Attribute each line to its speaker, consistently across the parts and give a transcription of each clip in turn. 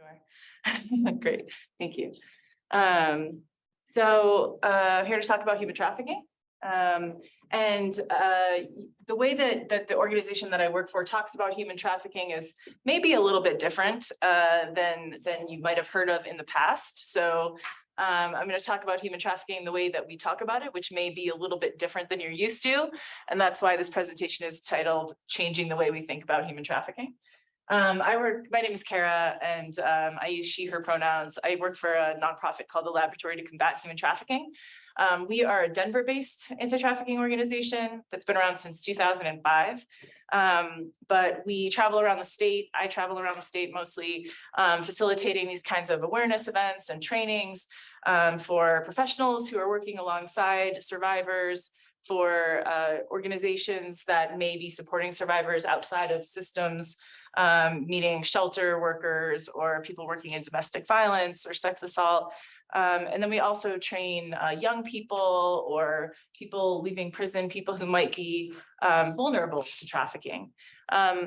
Speaker 1: are. Great, thank you. Here to talk about human trafficking. The way that the organization that I work for talks about human trafficking is maybe a little bit different than you might have heard of in the past. So I'm going to talk about human trafficking the way that we talk about it, which may be a little bit different than you're used to. And that's why this presentation is titled Changing the Way We Think About Human Trafficking. My name is Kara, and I use she, her pronouns. I work for a nonprofit called the Laboratory to Combat Human Trafficking. We are a Denver-based anti-trafficking organization that's been around since 2005. But we travel around the state. I travel around the state mostly facilitating these kinds of awareness events and trainings for professionals who are working alongside survivors, for organizations that may be supporting survivors outside of systems, meaning shelter workers or people working in domestic violence or sex assault. And then we also train young people or people leaving prison, people who might be vulnerable to trafficking.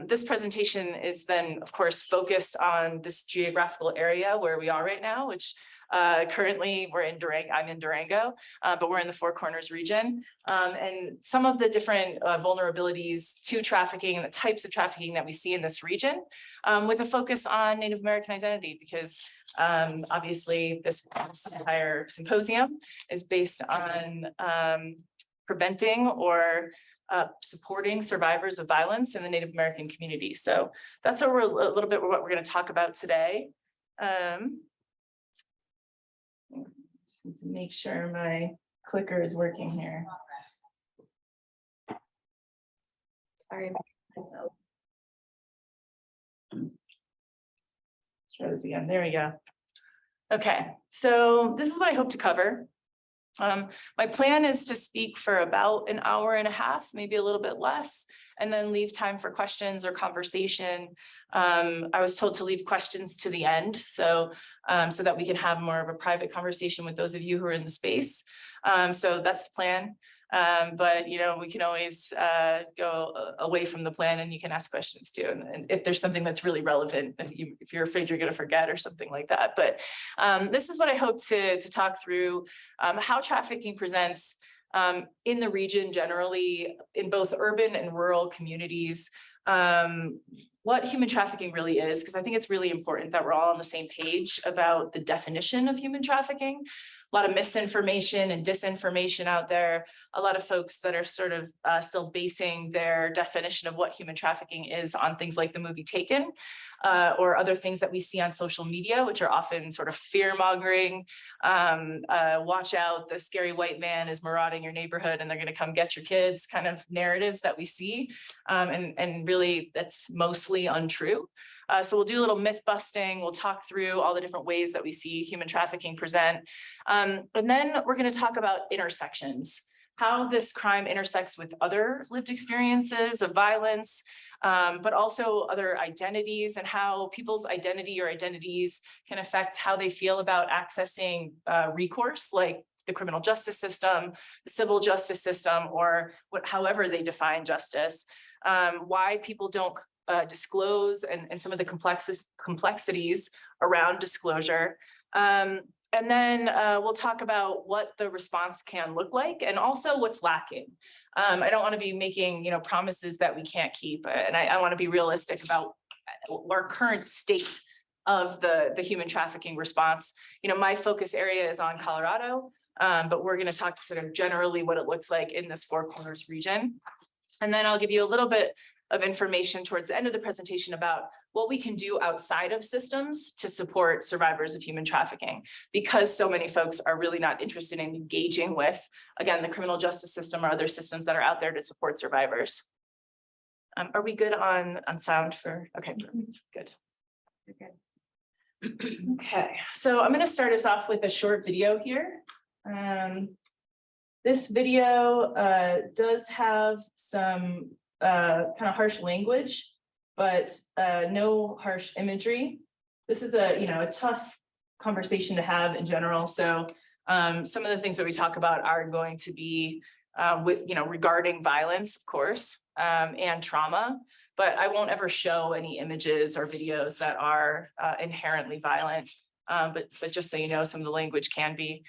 Speaker 1: This presentation is then, of course, focused on this geographical area where we are right now, which currently we're in Durango. I'm in Durango, but we're in the Four Corners region. And some of the different vulnerabilities to trafficking and the types of trafficking that we see in this region, with a focus on Native American identity, because obviously this entire symposium is based on preventing or supporting survivors of violence in the Native American community. So that's a little bit what we're going to talk about today. Just need to make sure my clicker is working here. Sorry about myself. Let's try this again. There we go. Okay, so this is what I hope to cover. My plan is to speak for about an hour and a half, maybe a little bit less, and then leave time for questions or conversation. I was told to leave questions to the end, so that we can have more of a private conversation with those of you who are in the space. So that's the plan. But we can always go away from the plan, and you can ask questions too. And if there's something that's really relevant, if you're afraid you're going to forget or something like that. But this is what I hope to talk through, how trafficking presents in the region generally, in both urban and rural communities, what human trafficking really is, because I think it's really important that we're all on the same page about the definition of human trafficking. A lot of misinformation and disinformation out there, a lot of folks that are sort of still basing their definition of what human trafficking is on things like the movie Taken, or other things that we see on social media, which are often sort of fear-mongering. Watch out, the scary white man is marauding your neighborhood and they're going to come get your kids kind of narratives that we see. And really, that's mostly untrue. So we'll do a little myth busting. We'll talk through all the different ways that we see human trafficking present. And then we're going to talk about intersections, how this crime intersects with other lived experiences of violence, but also other identities, and how people's identity or identities can affect how they feel about accessing recourse, like the criminal justice system, the civil justice system, or however they define justice, why people don't disclose, and some of the complexities around disclosure. And then we'll talk about what the response can look like, and also what's lacking. I don't want to be making promises that we can't keep, and I want to be realistic about our current state of the human trafficking response. My focus area is on Colorado, but we're going to talk sort of generally what it looks like in this Four Corners region. And then I'll give you a little bit of information towards the end of the presentation about what we can do outside of systems to support survivors of human trafficking, because so many folks are really not interested in engaging with, again, the criminal justice system or other systems that are out there to support survivors. Are we good on sound for, okay, perfect, good. Okay, so I'm going to start us off with a short video here. This video does have some kind of harsh language, but no harsh imagery. This is a tough conversation to have in general. So some of the things that we talk about are going to be regarding violence, of course, and trauma. but I won't ever show any images or videos that are inherently violent. But just so you know, some of the language can be.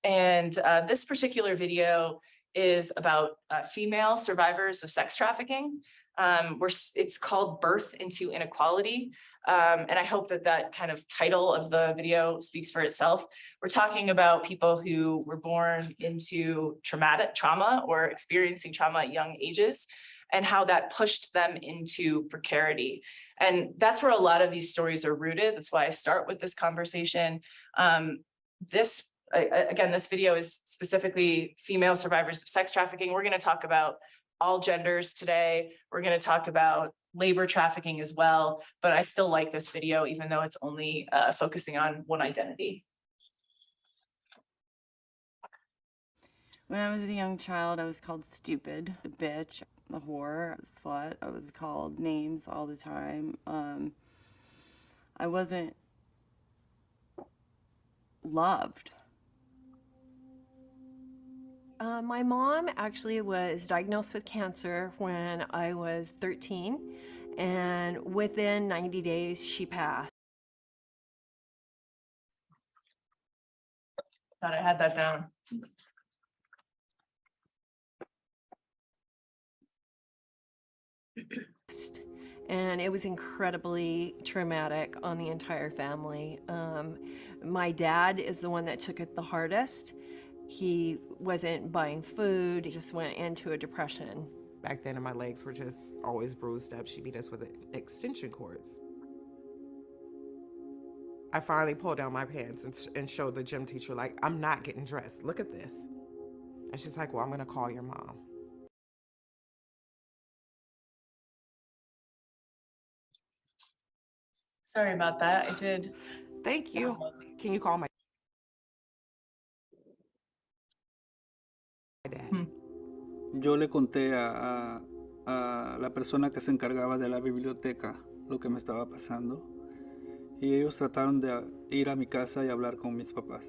Speaker 1: This particular video is about female survivors of sex trafficking. It's called Birth into Inequality. And I hope that that kind of title of the video speaks for itself. We're talking about people who were born into trauma or experiencing trauma at young ages, and how that pushed them into precarity. And that's where a lot of these stories are rooted. That's why I start with this conversation. Again, this video is specifically female survivors of sex trafficking. We're going to talk about all genders today. We're going to talk about labor trafficking as well, but I still like this video, even though it's only focusing on one identity.
Speaker 2: When I was a young child, I was called stupid, a bitch, a whore, a slut. I was called names all the time. I wasn't loved.
Speaker 3: My mom actually was diagnosed with cancer when I was 13, and within 90 days, she passed.
Speaker 1: Thought I had that down.
Speaker 3: And it was incredibly traumatic on the entire family. My dad is the one that took it the hardest. He wasn't buying food, he just went into a depression.
Speaker 4: Back then, my legs were just always bruised up. She beat us with extension cords. I finally pulled down my pants and showed the gym teacher, like, I'm not getting dressed. Look at this. And she's like, well, I'm gonna call your mom.
Speaker 1: Sorry about that, I did.
Speaker 4: Thank you. Can you call my dad?
Speaker 5: Yo le conté a la persona que se encargaba de la biblioteca lo que me estaba pasando, y ellos trataron de ir a mi casa y hablar con mis papás.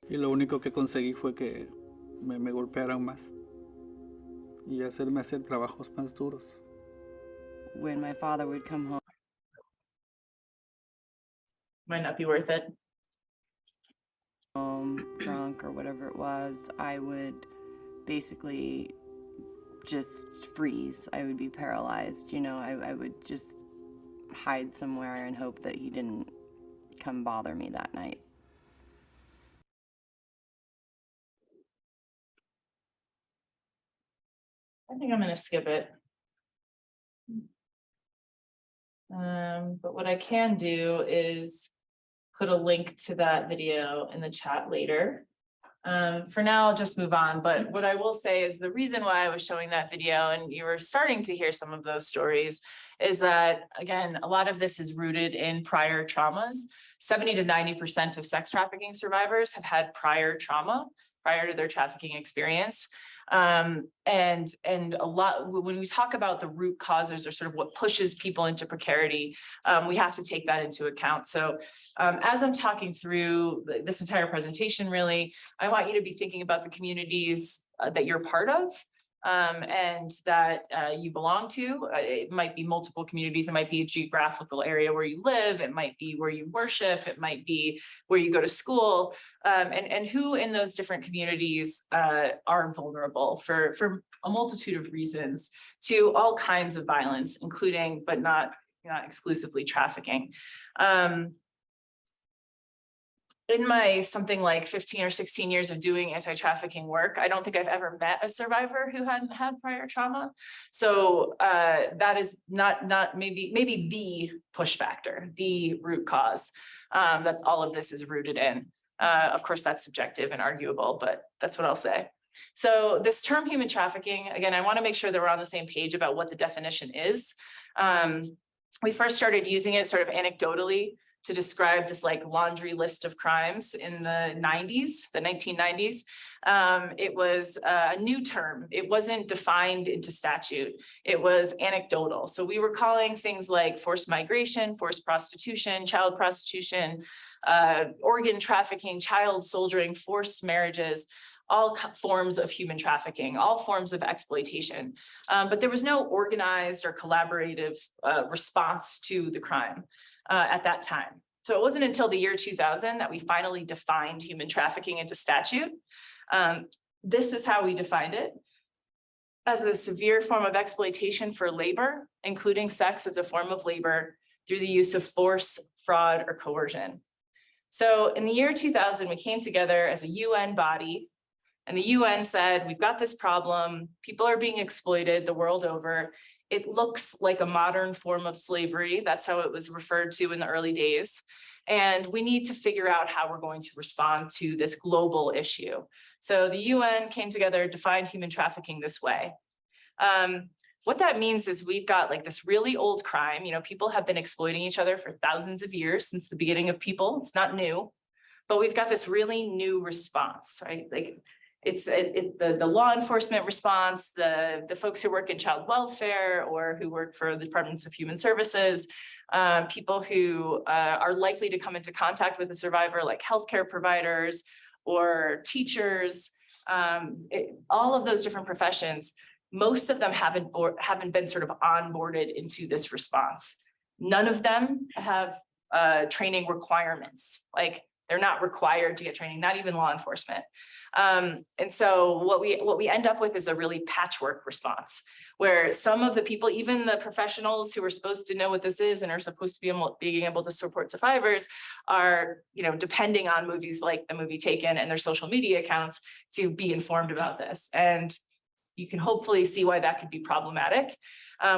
Speaker 5: Y lo único que conseguí fue que me golpearan más y hacerme hacer trabajos más duros.
Speaker 2: When my father would come home,
Speaker 1: Might not be worth it.
Speaker 2: drunk or whatever it was, I would basically just freeze. I would be paralyzed, you know. I would just hide somewhere and hope that he didn't come bother me that night.
Speaker 1: I think I'm going to skip it. But what I can do is put a link to that video in the chat later. For now, I'll just move on. But what I will say is the reason why I was showing that video, and you were starting to hear some of those stories, is that, again, a lot of this is rooted in prior traumas. 70 to 90% of sex trafficking survivors have had prior trauma prior to their trafficking experience. And a lot, when we talk about the root causes or sort of what pushes people into precarity, we have to take that into account. So as I'm talking through this entire presentation, really, I want you to be thinking about the communities that you're part of and that you belong to. It might be multiple communities. It might be a geographical area where you live. It might be where you worship. It might be where you go to school, and who in those different communities are vulnerable for a multitude of reasons to all kinds of violence, including, but not exclusively, trafficking. In my something like 15 or 16 years of doing anti-trafficking work, I don't think I've ever met a survivor who hadn't had prior trauma. So that is not maybe the push factor, the root cause that all of this is rooted in. Of course, that's subjective and arguable, but that's what I'll say. So this term human trafficking, again, I want to make sure that we're on the same page about what the definition is. We first started using it sort of anecdotally to describe this like laundry list of crimes in the 1990s. It was a new term. It wasn't defined into statute. It was anecdotal. So we were calling things like forced migration, forced prostitution, child prostitution, organ trafficking, child soldiering, forced marriages, all forms of human trafficking, all forms of exploitation. But there was no organized or collaborative response to the crime at that time. So it wasn't until the year 2000 that we finally defined human trafficking into statute. This is how we defined it: as a severe form of exploitation for labor, including sex as a form of labor through the use of force, fraud, or coercion. So in the year 2000, we came together as a UN body, and the UN said, we've got this problem, people are being exploited the world over. It looks like a modern form of slavery. That's how it was referred to in the early days. And we need to figure out how we're going to respond to this global issue. So the UN came together, defined human trafficking this way. What that means is we've got like this really old crime. You know, people have been exploiting each other for thousands of years since the beginning of people. It's not new, but we've got this really new response, right? Like it's the law enforcement response, the folks who work in child welfare or who work for the Departments of Human Services, people who are likely to come into contact with a survivor, like healthcare providers or teachers, all of those different professions. Most of them haven't been sort of onboarded into this response. None of them have training requirements. Like they're not required to get training, not even law enforcement. And so what we end up with is a really patchwork response, where some of the people, even the professionals who are supposed to know what this is and are supposed to be being able to support survivors, are, you know, depending on movies like the movie Taken and their social media accounts to be informed about this. And you can hopefully see why that could be problematic.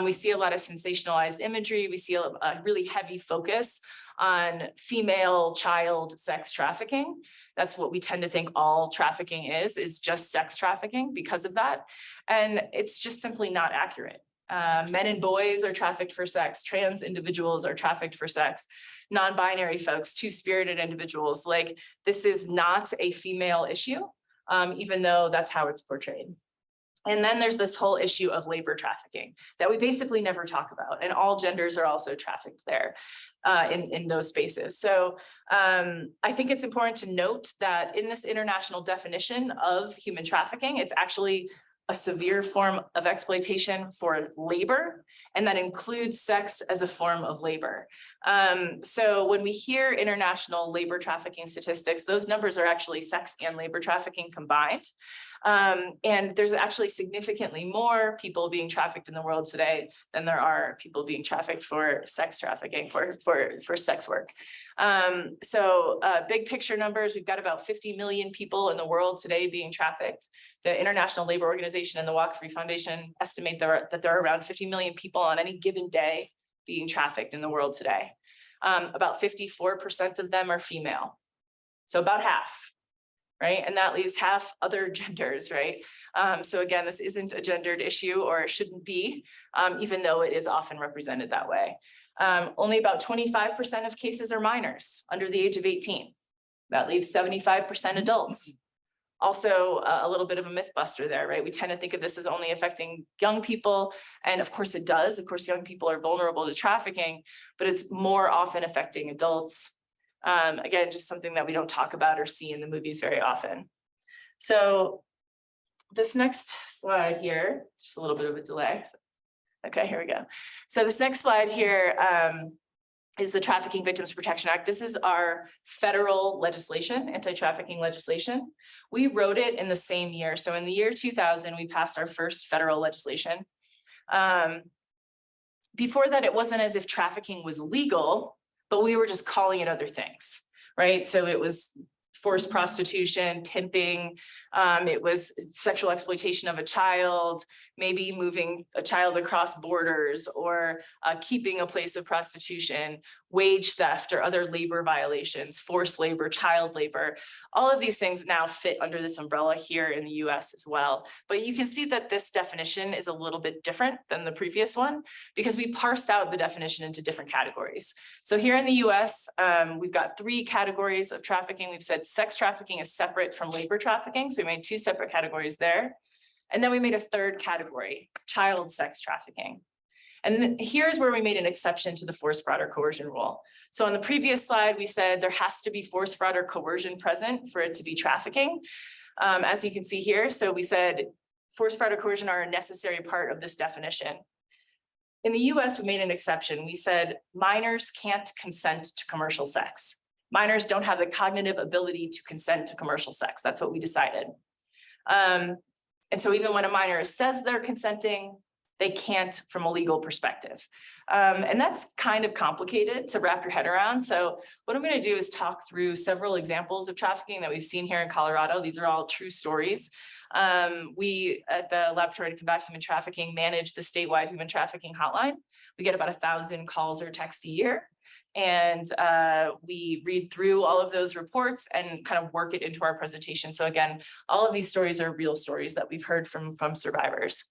Speaker 1: We see a lot of sensationalized imagery. We see a really heavy focus on female child sex trafficking. That's what we tend to think all trafficking is just sex trafficking because of that. And it's just simply not accurate. Men and boys are trafficked for sex. Trans individuals are trafficked for sex. Non-binary folks, two-spirited individuals. Like, this is not a female issue, even though that's how it's portrayed. And then there's this whole issue of labor trafficking that we basically never talk about. And all genders are also trafficked there in those spaces. So I think it's important to note that in this international definition of human trafficking, it's actually a severe form of exploitation for labor, and that includes sex as a form of labor. So when we hear international labor trafficking statistics, those numbers are actually sex and labor trafficking combined. And there's actually significantly more people being trafficked in the world today than there are people being trafficked for sex trafficking, for sex work. So big picture numbers, we've got about 50 million people in the world today being trafficked. The International Labor Organization and the Walk Free Foundation estimate that there are around 50 million people on any given day being trafficked in the world today. About 54% of them are female. So about half. Right? And that leaves half other genders, right? So again, this isn't a gendered issue, or it shouldn't be, even though it is often represented that way. Only about 25% of cases are minors under the age of 18. That leaves 75% adults. Also, a little bit of a myth buster there, right? We tend to think of this as only affecting young people, and of course it does. Of course, young people are vulnerable to trafficking, but it's more often affecting adults. Again, just something that we don't talk about or see in the movies very often. So this next slide here, it's just a little bit of a delay. Okay, here we go. So this next slide here is the Trafficking Victims Protection Act. This is our federal legislation, anti-trafficking legislation. We wrote it in the same year. So in the year 2000, we passed our first federal legislation. Before that, it wasn't as if trafficking was legal, but we were just calling it other things, right? So it was forced prostitution, pimping, it was sexual exploitation of a child, maybe moving a child across borders, or keeping a place of prostitution, wage theft or other labor violations, forced labor, child labor. All of these things now fit under this umbrella here in the US as well. But you can see that this definition is a little bit different than the previous one, because we parsed out the definition into different categories. So here in the US, we've got 3 categories of trafficking. We've said sex trafficking is separate from labor trafficking. So we made 2 separate categories there. And then we made a 3rd category, child sex trafficking. And here's where we made an exception to the force, fraud, or coercion rule. So on the previous slide, we said there has to be force, fraud, or coercion present for it to be trafficking. As you can see here, so we said force, fraud, or coercion are a necessary part of this definition. In the US, we made an exception. We said minors can't consent to commercial sex. Minors don't have the cognitive ability to consent to commercial sex. That's what we decided. And so even when a minor says they're consenting, they can't from a legal perspective. And that's kind of complicated to wrap your head around. So what I'm going to do is talk through several examples of trafficking that we've seen here in Colorado. These are all true stories. We at the Laboratory to Combat Human Trafficking manage the statewide human trafficking hotline. We get about 1,000 calls or texts a year. And we read through all of those reports and kind of work it into our presentation. So again, all of these stories are real stories that we've heard from survivors.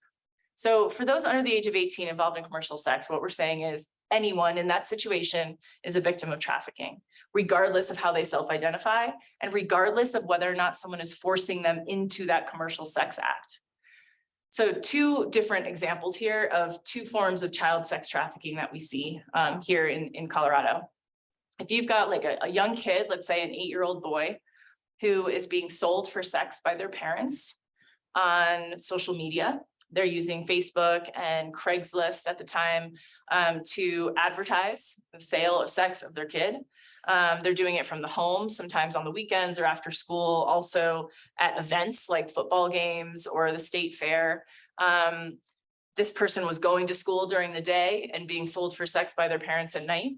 Speaker 1: So for those under the age of 18 involved in commercial sex, what we're saying is anyone in that situation is a victim of trafficking, regardless of how they self-identify and regardless of whether or not someone is forcing them into that commercial sex act. So two different examples here of two forms of child sex trafficking that we see here in Colorado. If you've got like a young kid, let's say an 8-year-old boy, who is being sold for sex by their parents on social media. They're using Facebook and Craigslist at the time to advertise the sale of sex of their kid. They're doing it from the home, sometimes on the weekends or after school, also at events like football games or the state fair. This person was going to school during the day and being sold for sex by their parents at night.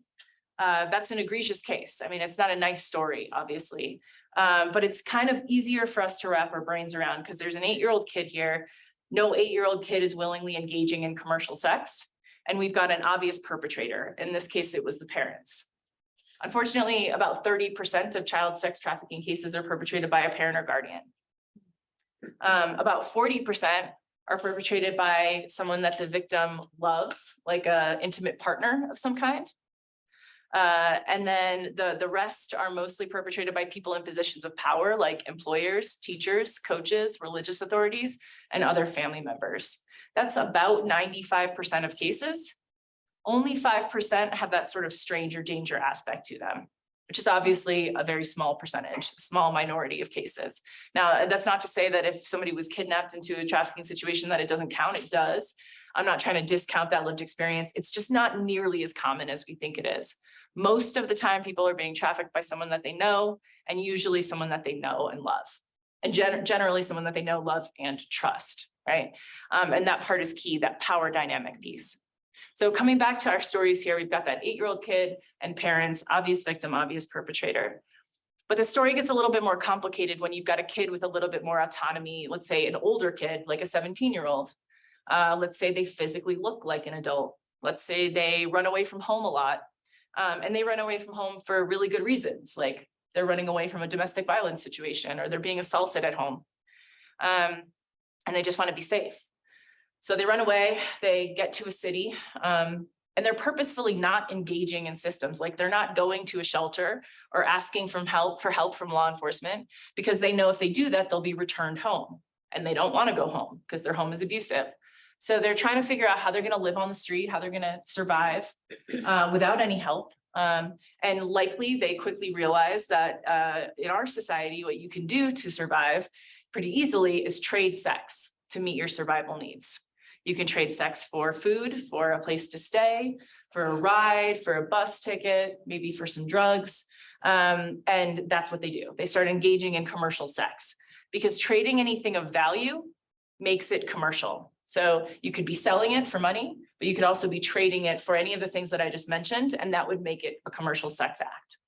Speaker 1: That's an egregious case. I mean, it's not a nice story, obviously, but it's kind of easier for us to wrap our brains around because there's an 8-year-old kid here. No 8-year-old kid is willingly engaging in commercial sex. And we've got an obvious perpetrator. In this case, it was the parents. Unfortunately, about 30% of child sex trafficking cases are perpetrated by a parent or guardian. About 40% are perpetrated by someone that the victim loves, like an intimate partner of some kind. And then the rest are mostly perpetrated by people in positions of power, like employers, teachers, coaches, religious authorities, and other family members. That's about 95% of cases. Only 5% have that sort of stranger danger aspect to them, which is obviously a very small percentage, a small minority of cases. Now, that's not to say that if somebody was kidnapped into a trafficking situation that it doesn't count, it does. I'm not trying to discount that lived experience. It's just not nearly as common as we think it is. Most of the time, people are being trafficked by someone that they know, and usually someone that they know and love, and generally someone that they know, love, and trust, right? And that part is key, that power dynamic piece. So coming back to our stories here, we've got that 8-year-old kid and parents, obvious victim, obvious perpetrator. But the story gets a little bit more complicated when you've got a kid with a little bit more autonomy, let's say an older kid, like a 17-year-old. Let's say they physically look like an adult. Let's say they run away from home a lot. And they run away from home for really good reasons, like they're running away from a domestic violence situation or they're being assaulted at home. And they just want to be safe. So they run away, they get to a city, and they're purposefully not engaging in systems. Like they're not going to a shelter or asking for help from law enforcement because they know if they do that, they'll be returned home and they don't want to go home because their home is abusive. So they're trying to figure out how they're going to live on the street, how they're going to survive without any help. And likely they quickly realize that in our society, what you can do to survive pretty easily is trade sex to meet your survival needs. You can trade sex for food, for a place to stay, for a ride, for a bus ticket, maybe for some drugs. And that's what they do. They start engaging in commercial sex because trading anything of value makes it commercial. So you could be selling it for money, but you could also be trading it for any of the things that I just mentioned, and that would make it a commercial sex act.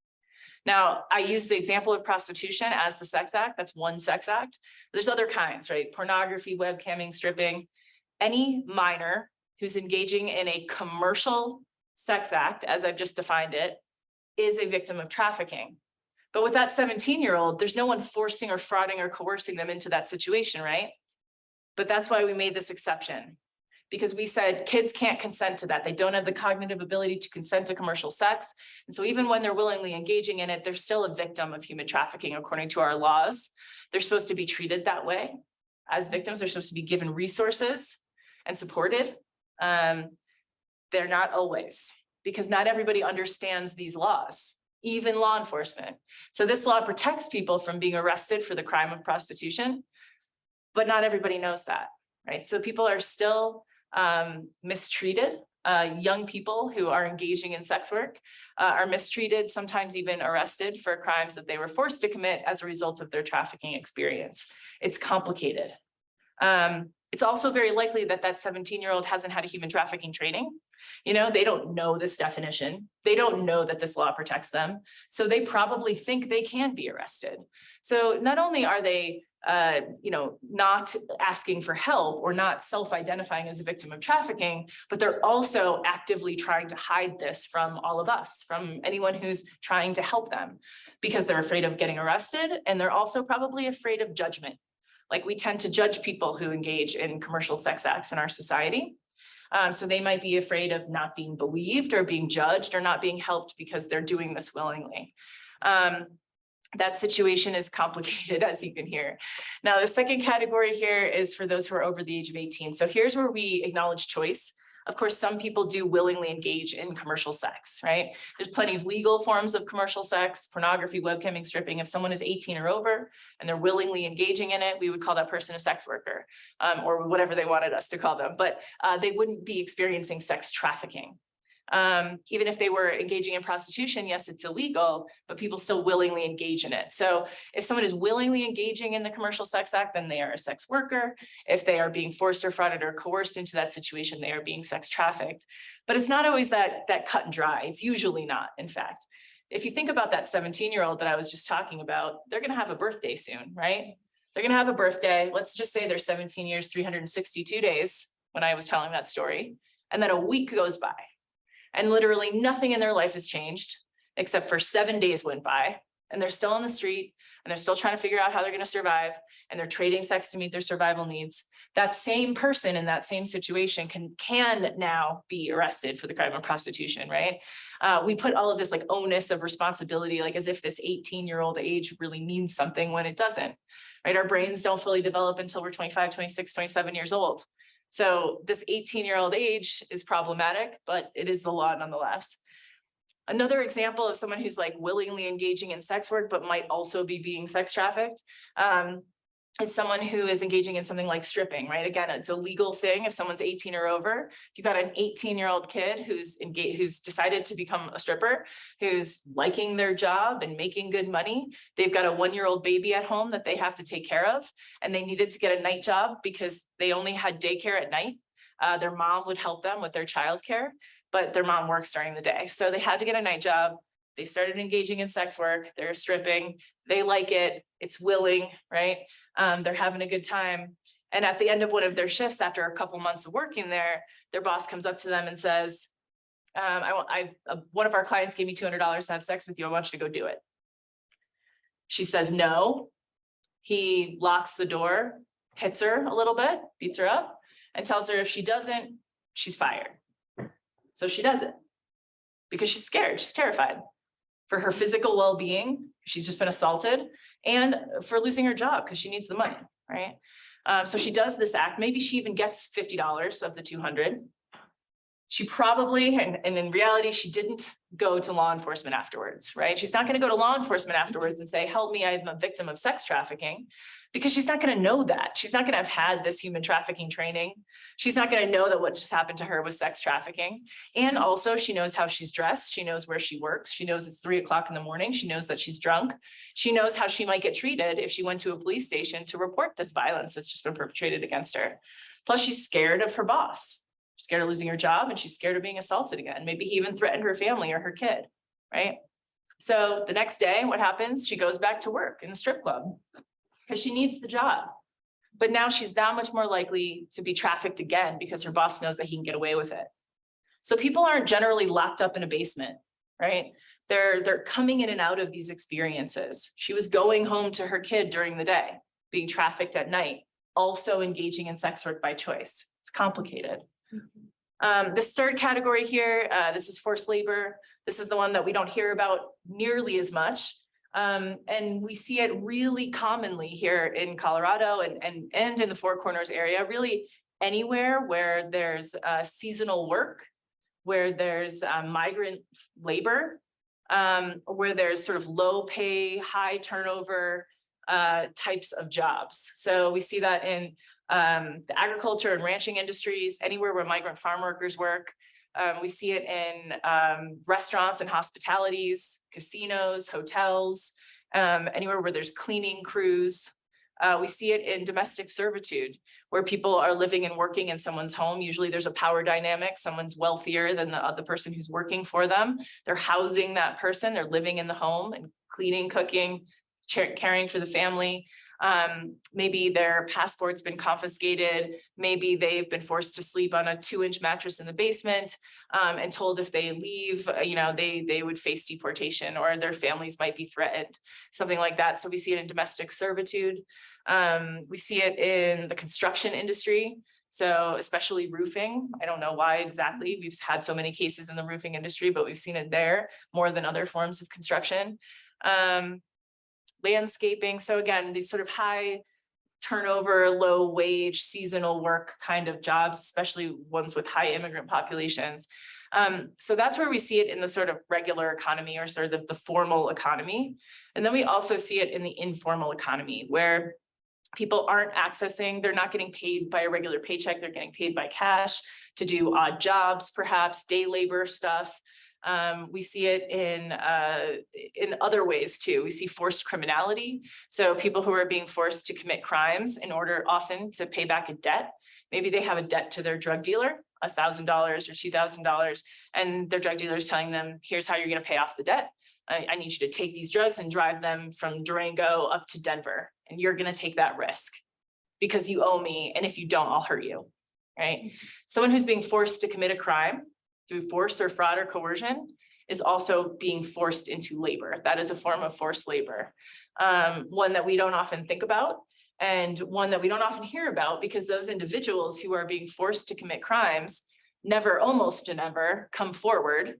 Speaker 1: Now, I use the example of prostitution as the sex act. That's one sex act. There's other kinds, right? Pornography, webcamming, stripping. Any minor who's engaging in a commercial sex act, as I've just defined it, is a victim of trafficking. But with that 17-year-old, there's no one forcing or frauding or coercing them into that situation, right? But that's why we made this exception, because we said kids can't consent to that. They don't have the cognitive ability to consent to commercial sex. And so even when they're willingly engaging in it, they're still a victim of human trafficking according to our laws. They're supposed to be treated that way as victims. They're supposed to be given resources and supported. They're not always, because not everybody understands these laws. even law enforcement. So this law protects people from being arrested for the crime of prostitution, but not everybody knows that, right? So people are still mistreated. Young people who are engaging in sex work are mistreated, sometimes even arrested for crimes that they were forced to commit as a result of their trafficking experience. It's complicated. It's also very likely that that 17-year-old hasn't had a human trafficking training. You know, they don't know this definition. They don't know that this law protects them. So they probably think they can be arrested. So not only are they not asking for help or not self-identifying as a victim of trafficking, but they're also actively trying to hide this from all of us, from anyone who's trying to help them, because they're afraid of getting arrested. And they're also probably afraid of judgment. Like, we tend to judge people who engage in commercial sex acts in our society. So they might be afraid of not being believed or being judged or not being helped because they're doing this willingly. That situation is complicated, as you can hear. Now, the second category here is for those who are over the age of 18. So here's where we acknowledge choice. Of course, some people do willingly engage in commercial sex, right? There's plenty of legal forms of commercial sex, pornography, webcamming, stripping. If someone is 18 or over and they're willingly engaging in it, we would call that person a sex worker, or whatever they wanted us to call them. But they wouldn't be experiencing sex trafficking. Even if they were engaging in prostitution, yes, it's illegal, but people still willingly engage in it. So if someone is willingly engaging in the commercial sex act, then they are a sex worker. If they are being forced or frauded or coerced into that situation, they are being sex trafficked. But it's not always that cut and dry. It's usually not, in fact. If you think about that 17-year-old that I was just talking about, they're going to have a birthday soon, right? They're going to have a birthday. Let's just say they're 17 years, 362 days when I was telling that story. And then a week goes by. And literally nothing in their life has changed, except for 7 days went by, and they're still on the street, and they're still trying to figure out how they're going to survive, and they're trading sex to meet their survival needs. That same person in that same situation can now be arrested for the crime of prostitution, right? We put all of this like onus of responsibility, like as if this 18-year-old age really means something when it doesn't, right? Our brains don't fully develop until we're 25, 26, 27 years old. So this 18-year-old age is problematic, but it is the law nonetheless. Another example of someone who's like willingly engaging in sex work, but might also be being sex trafficked, is someone who is engaging in something like stripping, right? Again, it's a legal thing if someone's 18 or over. If you've got an 18-year-old kid who's decided to become a stripper, who's liking their job and making good money, they've got a 1-year-old baby at home that they have to take care of, and they needed to get a night job because they only had daycare at night. Their mom would help them with their childcare, but their mom works during the day. So they had to get a night job. They started engaging in sex work. They're stripping. They like it. It's willing, right? They're having a good time. And at the end of one of their shifts, after a couple months of working there, their boss comes up to them and says, one of our clients gave me $200 to have sex with you. I want you to go do it. She says no. He locks the door, hits her a little bit, beats her up, and tells her if she doesn't, she's fired. So she does it because she's scared. She's terrified for her physical well-being. She's just been assaulted, and for losing her job because she needs the money, right? So she does this act. Maybe she even gets $50 of the 200. She probably, and in reality, she didn't go to law enforcement afterwards, right? She's not going to go to law enforcement afterwards and say, help me, I'm a victim of sex trafficking, because she's not going to know that. She's not going to have had this human trafficking training. She's not going to know that what just happened to her was sex trafficking. And also she knows how she's dressed. She knows where she works. She knows it's 3 o'clock in the morning. She knows that she's drunk. She knows how she might get treated if she went to a police station to report this violence that's just been perpetrated against her. Plus she's scared of her boss. She's scared of losing her job, and she's scared of being assaulted again. Maybe he even threatened her family or her kid, right? So the next day, what happens? She goes back to work in the strip club because she needs the job. But now she's that much more likely to be trafficked again because her boss knows that he can get away with it. So people aren't generally locked up in a basement, right? They're coming in and out of these experiences. She was going home to her kid during the day, being trafficked at night, also engaging in sex work by choice. It's complicated. This third category here, this is forced labor. This is the one that we don't hear about nearly as much. And we see it really commonly here in Colorado and in the Four Corners area, really anywhere where there's seasonal work, where there's migrant labor, where there's sort of low pay, high turnover types of jobs. So we see that in the agriculture and ranching industries, anywhere where migrant farm workers work. We see it in restaurants and hospitalities, casinos, hotels, anywhere where there's cleaning crews. We see it in domestic servitude, where people are living and working in someone's home. Usually there's a power dynamic. Someone's wealthier than the person who's working for them. They're housing that person. They're living in the home and cleaning, cooking, caring for the family. Maybe their passport's been confiscated. Maybe they've been forced to sleep on a 2-inch mattress in the basement, and told if they leave, they would face deportation, or their families might be threatened, something like that. So we see it in domestic servitude. We see it in the construction industry. So especially roofing. I don't know why exactly. We've had so many cases in the roofing industry, but we've seen it there more than other forms of construction. Landscaping. So again, these sort of high turnover, low wage, seasonal work kind of jobs, especially ones with high immigrant populations. So that's where we see it in the sort of regular economy, or sort of the formal economy. And then we also see it in the informal economy, where people aren't accessing, they're not getting paid by a regular paycheck, they're getting paid by cash to do odd jobs, perhaps day labor stuff. We see it in other ways too. We see forced criminality. So people who are being forced to commit crimes in order often to pay back a debt. Maybe they have a debt to their drug dealer, $1,000 or $2,000, and their drug dealer is telling them, here's how you're going to pay off the debt. I need you to take these drugs and drive them from Durango up to Denver, and you're going to take that risk because you owe me, and if you don't, I'll hurt you, right? Someone who's being forced to commit a crime through force or fraud or coercion is also being forced into labor. That is a form of forced labor, one that we don't often think about, and one that we don't often hear about, because those individuals who are being forced to commit crimes almost never come forward,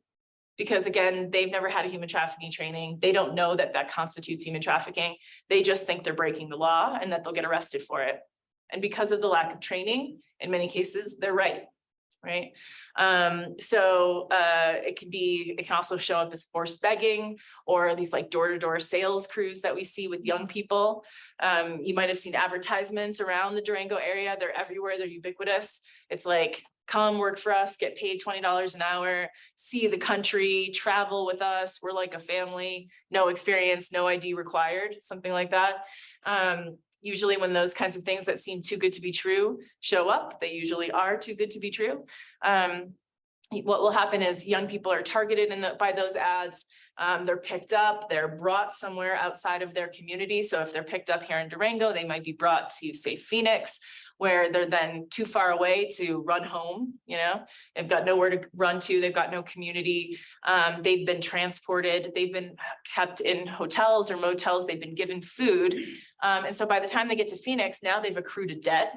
Speaker 1: because again, they've never had a human trafficking training. They don't know that that constitutes human trafficking. They just think they're breaking the law and that they'll get arrested for it. And because of the lack of training, in many cases, they're right? It can also show up as forced begging, or these like door-to-door sales crews that we see with young people. You might have seen advertisements around the Durango area. They're everywhere, they're ubiquitous. It's like, come work for us, get paid $20 an hour, see the country, travel with us. We're like a family, no experience, no ID required, something like that. Usually when those kinds of things that seem too good to be true show up, they usually are too good to be true. What will happen is young people are targeted by those ads. They're picked up, they're brought somewhere outside of their community. So if they're picked up here in Durango, they might be brought to, say, Phoenix, where they're then too far away to run home. They've got nowhere to run to, they've got no community. They've been transported, they've been kept in hotels or motels, they've been given food. And so by the time they get to Phoenix, now they've accrued a debt.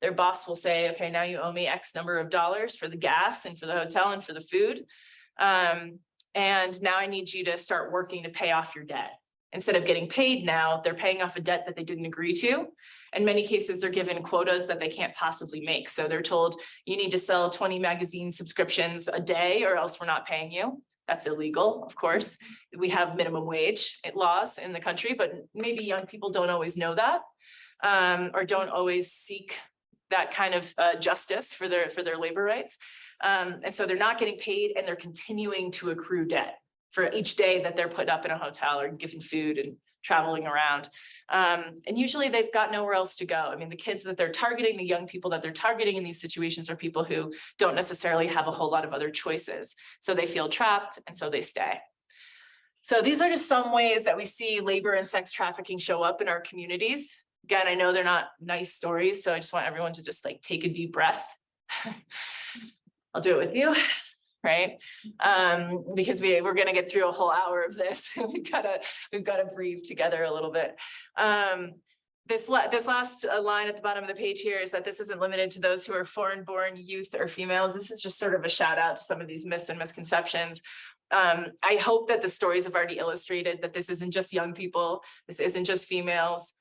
Speaker 1: Their boss will say, okay, now you owe me X number of dollars for the gas and for the hotel and for the food. And now I need you to start working to pay off your debt. Instead of getting paid now, they're paying off a debt that they didn't agree to. In many cases, they're given quotas that they can't possibly make. So they're told, you need to sell 20 magazine subscriptions a day or else we're not paying you. That's illegal, of course. We have minimum wage laws in the country, but maybe young people don't always know that, or don't always seek that kind of justice for their labor rights. And so they're not getting paid, and they're continuing to accrue debt for each day that they're put up in a hotel or given food and traveling around. And usually they've got nowhere else to go. I mean, the kids that they're targeting, the young people that they're targeting in these situations are people who don't necessarily have a whole lot of other choices. So they feel trapped, and so they stay. So these are just some ways that we see labor and sex trafficking show up in our communities. Again, I know they're not nice stories, so I just want everyone to just like take a deep breath. I'll do it with you, right? Because we're gonna get through a whole hour of this. We've gotta breathe together a little bit. This last line at the bottom of the page here is that this isn't limited to those who are foreign-born youth or females. This is just sort of a shout out to some of these myths and misconceptions. I hope that the stories have already illustrated that this isn't just young people, this isn't just females.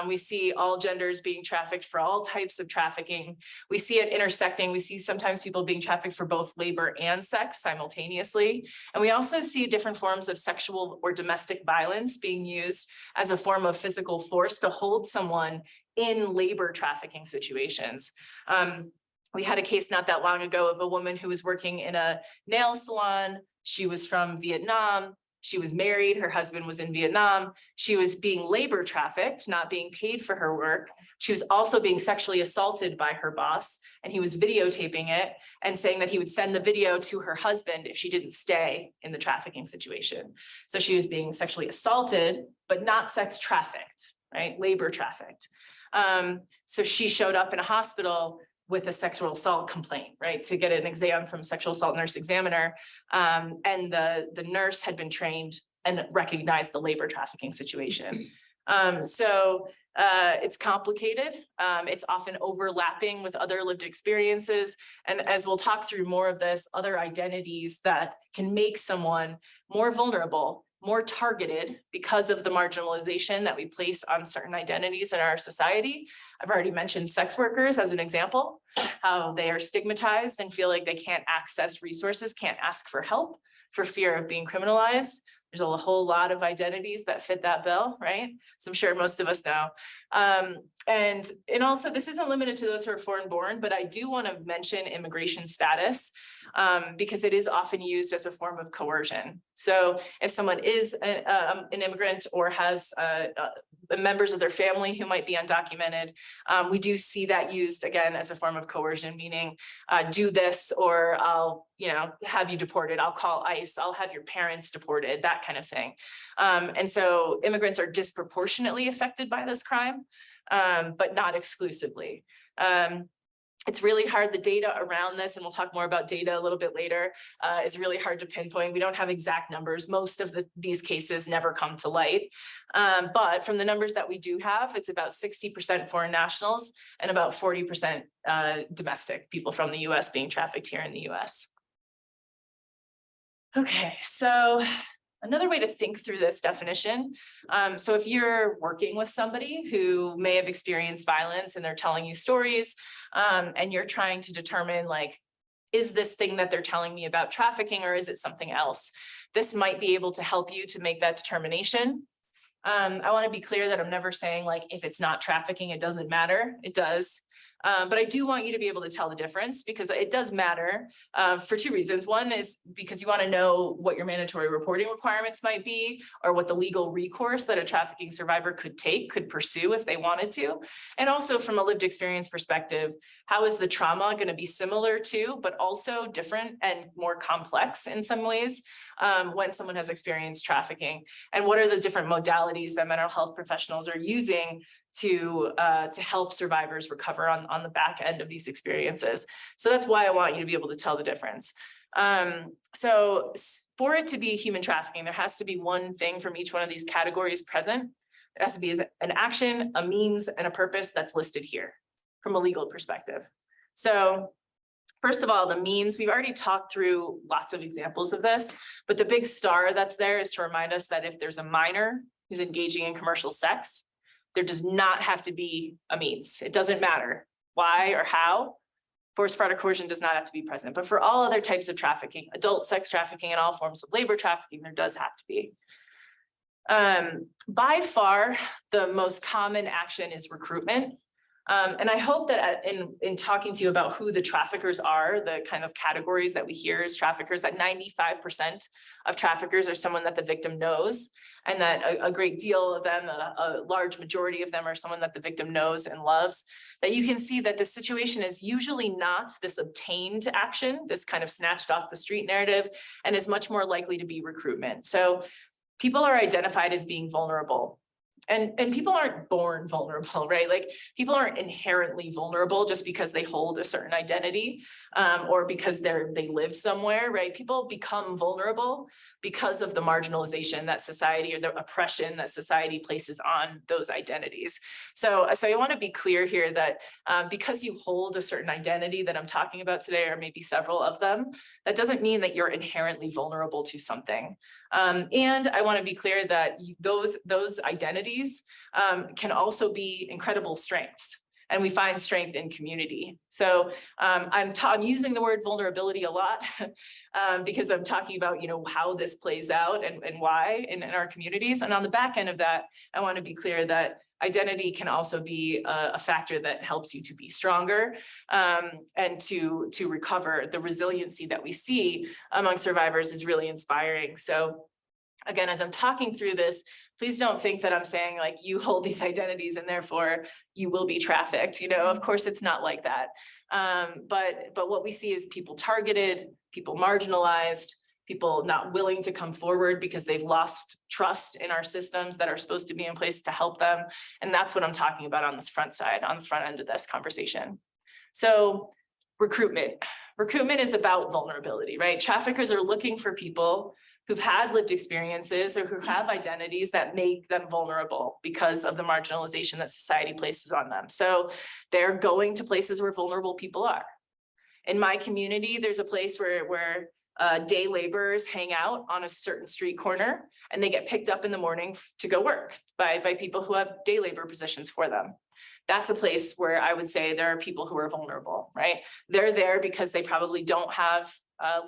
Speaker 1: We see all genders being trafficked for all types of trafficking. We see it intersecting. We see sometimes people being trafficked for both labor and sex simultaneously. And we also see different forms of sexual or domestic violence being used as a form of physical force to hold someone in labor trafficking situations. We had a case not that long ago of a woman who was working in a nail salon. She was from Vietnam. She was married. Her husband was in Vietnam. She was being labor trafficked, not being paid for her work. She was also being sexually assaulted by her boss, and he was videotaping it and saying that he would send the video to her husband if she didn't stay in the trafficking situation. So she was being sexually assaulted, but not sex trafficked, right? Labor trafficked. So she showed up in a hospital with a sexual assault complaint, right, to get an exam from sexual assault nurse examiner. And the nurse had been trained and recognized the labor trafficking situation. So it's complicated. It's often overlapping with other lived experiences. And as we'll talk through more of this, other identities that can make someone more vulnerable, more targeted because of the marginalization that we place on certain identities in our society. I've already mentioned sex workers as an example, how they are stigmatized and feel like they can't access resources, can't ask for help for fear of being criminalized. There's a whole lot of identities that fit that bill, right? So I'm sure most of us know. And also this isn't limited to those who are foreign born, but I do want to mention immigration status because it is often used as a form of coercion. So if someone is an immigrant or has members of their family who might be undocumented, we do see that used again as a form of coercion, meaning do this or I'll, have you deported. I'll call ICE. I'll have your parents deported, that kind of thing. And so immigrants are disproportionately affected by this crime, but not exclusively. It's really hard, the data around this, and we'll talk more about data a little bit later, is really hard to pinpoint. We don't have exact numbers. Most of these cases never come to light. But from the numbers that we do have, it's about 60% foreign nationals and about 40% domestic, people from the US being trafficked here in the US. Okay, so another way to think through this definition. So if you're working with somebody who may have experienced violence and they're telling you stories, and you're trying to determine, like, is this thing that they're telling me about trafficking or is it something else? This might be able to help you to make that determination. I want to be clear that I'm never saying, like, if it's not trafficking, it doesn't matter. It does. But I do want you to be able to tell the difference because it does matter for two reasons. One is because you want to know what your mandatory reporting requirements might be or what the legal recourse that a trafficking survivor could pursue if they wanted to. And also from a lived experience perspective, how is the trauma going to be similar to, but also different and more complex in some ways when someone has experienced trafficking? And what are the different modalities that mental health professionals are using to help survivors recover on the back end of these experiences? So that's why I want you to be able to tell the difference. So for it to be human trafficking, there has to be one thing from each one of these categories present. There has to be an action, a means, and a purpose that's listed here from a legal perspective. So first of all, the means, we've already talked through lots of examples of this, but the big star that's there is to remind us that if there's a minor who's engaging in commercial sex, there does not have to be a means. It doesn't matter why or how. Force, fraud, or coercion does not have to be present. But for all other types of trafficking, adult sex trafficking and all forms of labor trafficking, there does have to be. By far, the most common action is recruitment. And I hope that in talking to you about who the traffickers are, the kind of categories that we hear as traffickers, that 95% of traffickers are someone that the victim knows, and that a great deal of them, a large majority of them are someone that the victim knows and loves, that you can see that the situation is usually not this obtained action, this kind of snatched off the street narrative, and is much more likely to be recruitment. So people are identified as being vulnerable. And people aren't born vulnerable, right? Like people aren't inherently vulnerable just because they hold a certain identity or because they live somewhere, right? People become vulnerable because of the marginalization that society, or the oppression that society places on those identities. So I want to be clear here that because you hold a certain identity that I'm talking about today, or maybe several of them, that doesn't mean that you're inherently vulnerable to something. And I want to be clear that those identities can also be incredible strengths. And we find strength in community. So I'm using the word vulnerability a lot because I'm talking about, you know, how this plays out and why in our communities. And on the back end of that, I want to be clear that identity can also be a factor that helps you to be stronger and to recover. The resiliency that we see among survivors is really inspiring. So again, as I'm talking through this, please don't think that I'm saying like you hold these identities and therefore you will be trafficked. You know, of course it's not like that. But what we see is people targeted, people marginalized, people not willing to come forward because they've lost trust in our systems that are supposed to be in place to help them. And that's what I'm talking about on this front side, on the front end of this conversation. So recruitment. Recruitment is about vulnerability, right? Traffickers are looking for people who've had lived experiences or who have identities that make them vulnerable because of the marginalization that society places on them. So they're going to places where vulnerable people are. In my community, there's a place where day laborers hang out on a certain street corner and they get picked up in the morning to go work by people who have day labor positions for them. That's a place where I would say there are people who are vulnerable, right? They're there because they probably don't have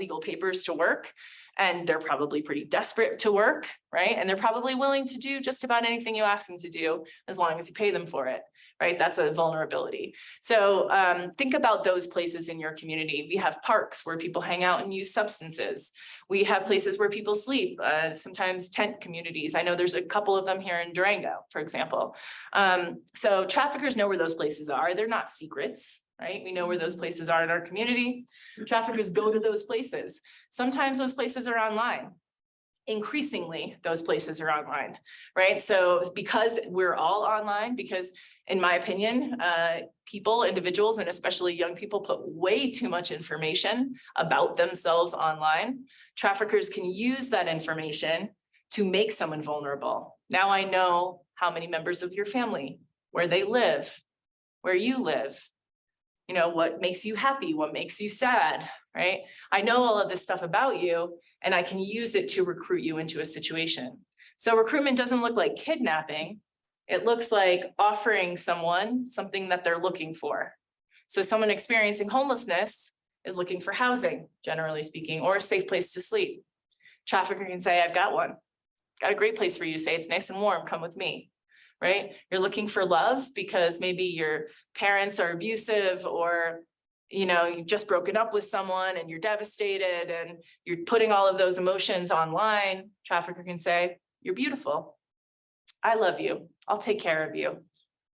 Speaker 1: legal papers to work, and they're probably pretty desperate to work, right? And they're probably willing to do just about anything you ask them to do as long as you pay them for it, right? That's a vulnerability. So think about those places in your community. We have parks where people hang out and use substances. We have places where people sleep, sometimes tent communities. I know there's a couple of them here in Durango, for example. So traffickers know where those places are. They're not secrets, right? We know where those places are in our community. Traffickers go to those places. Sometimes those places are online. Increasingly, those places are online, right? So because we're all online, because in my opinion, individuals, and especially young people put way too much information about themselves online, traffickers can use that information to make someone vulnerable. Now I know how many members of your family, where they live, where you live, you know, what makes you happy, what makes you sad, right? I know all of this stuff about you, and I can use it to recruit you into a situation. So recruitment doesn't look like kidnapping. It looks like offering someone something that they're looking for. So someone experiencing homelessness is looking for housing, generally speaking, or a safe place to sleep. Trafficker can say, I've got one. Got a great place for you to stay. It's nice and warm. Come with me. Right? You're looking for love because maybe your parents are abusive, or, you know, you've just broken up with someone and you're devastated and you're putting all of those emotions online. Trafficker can say, you're beautiful. I love you. I'll take care of you.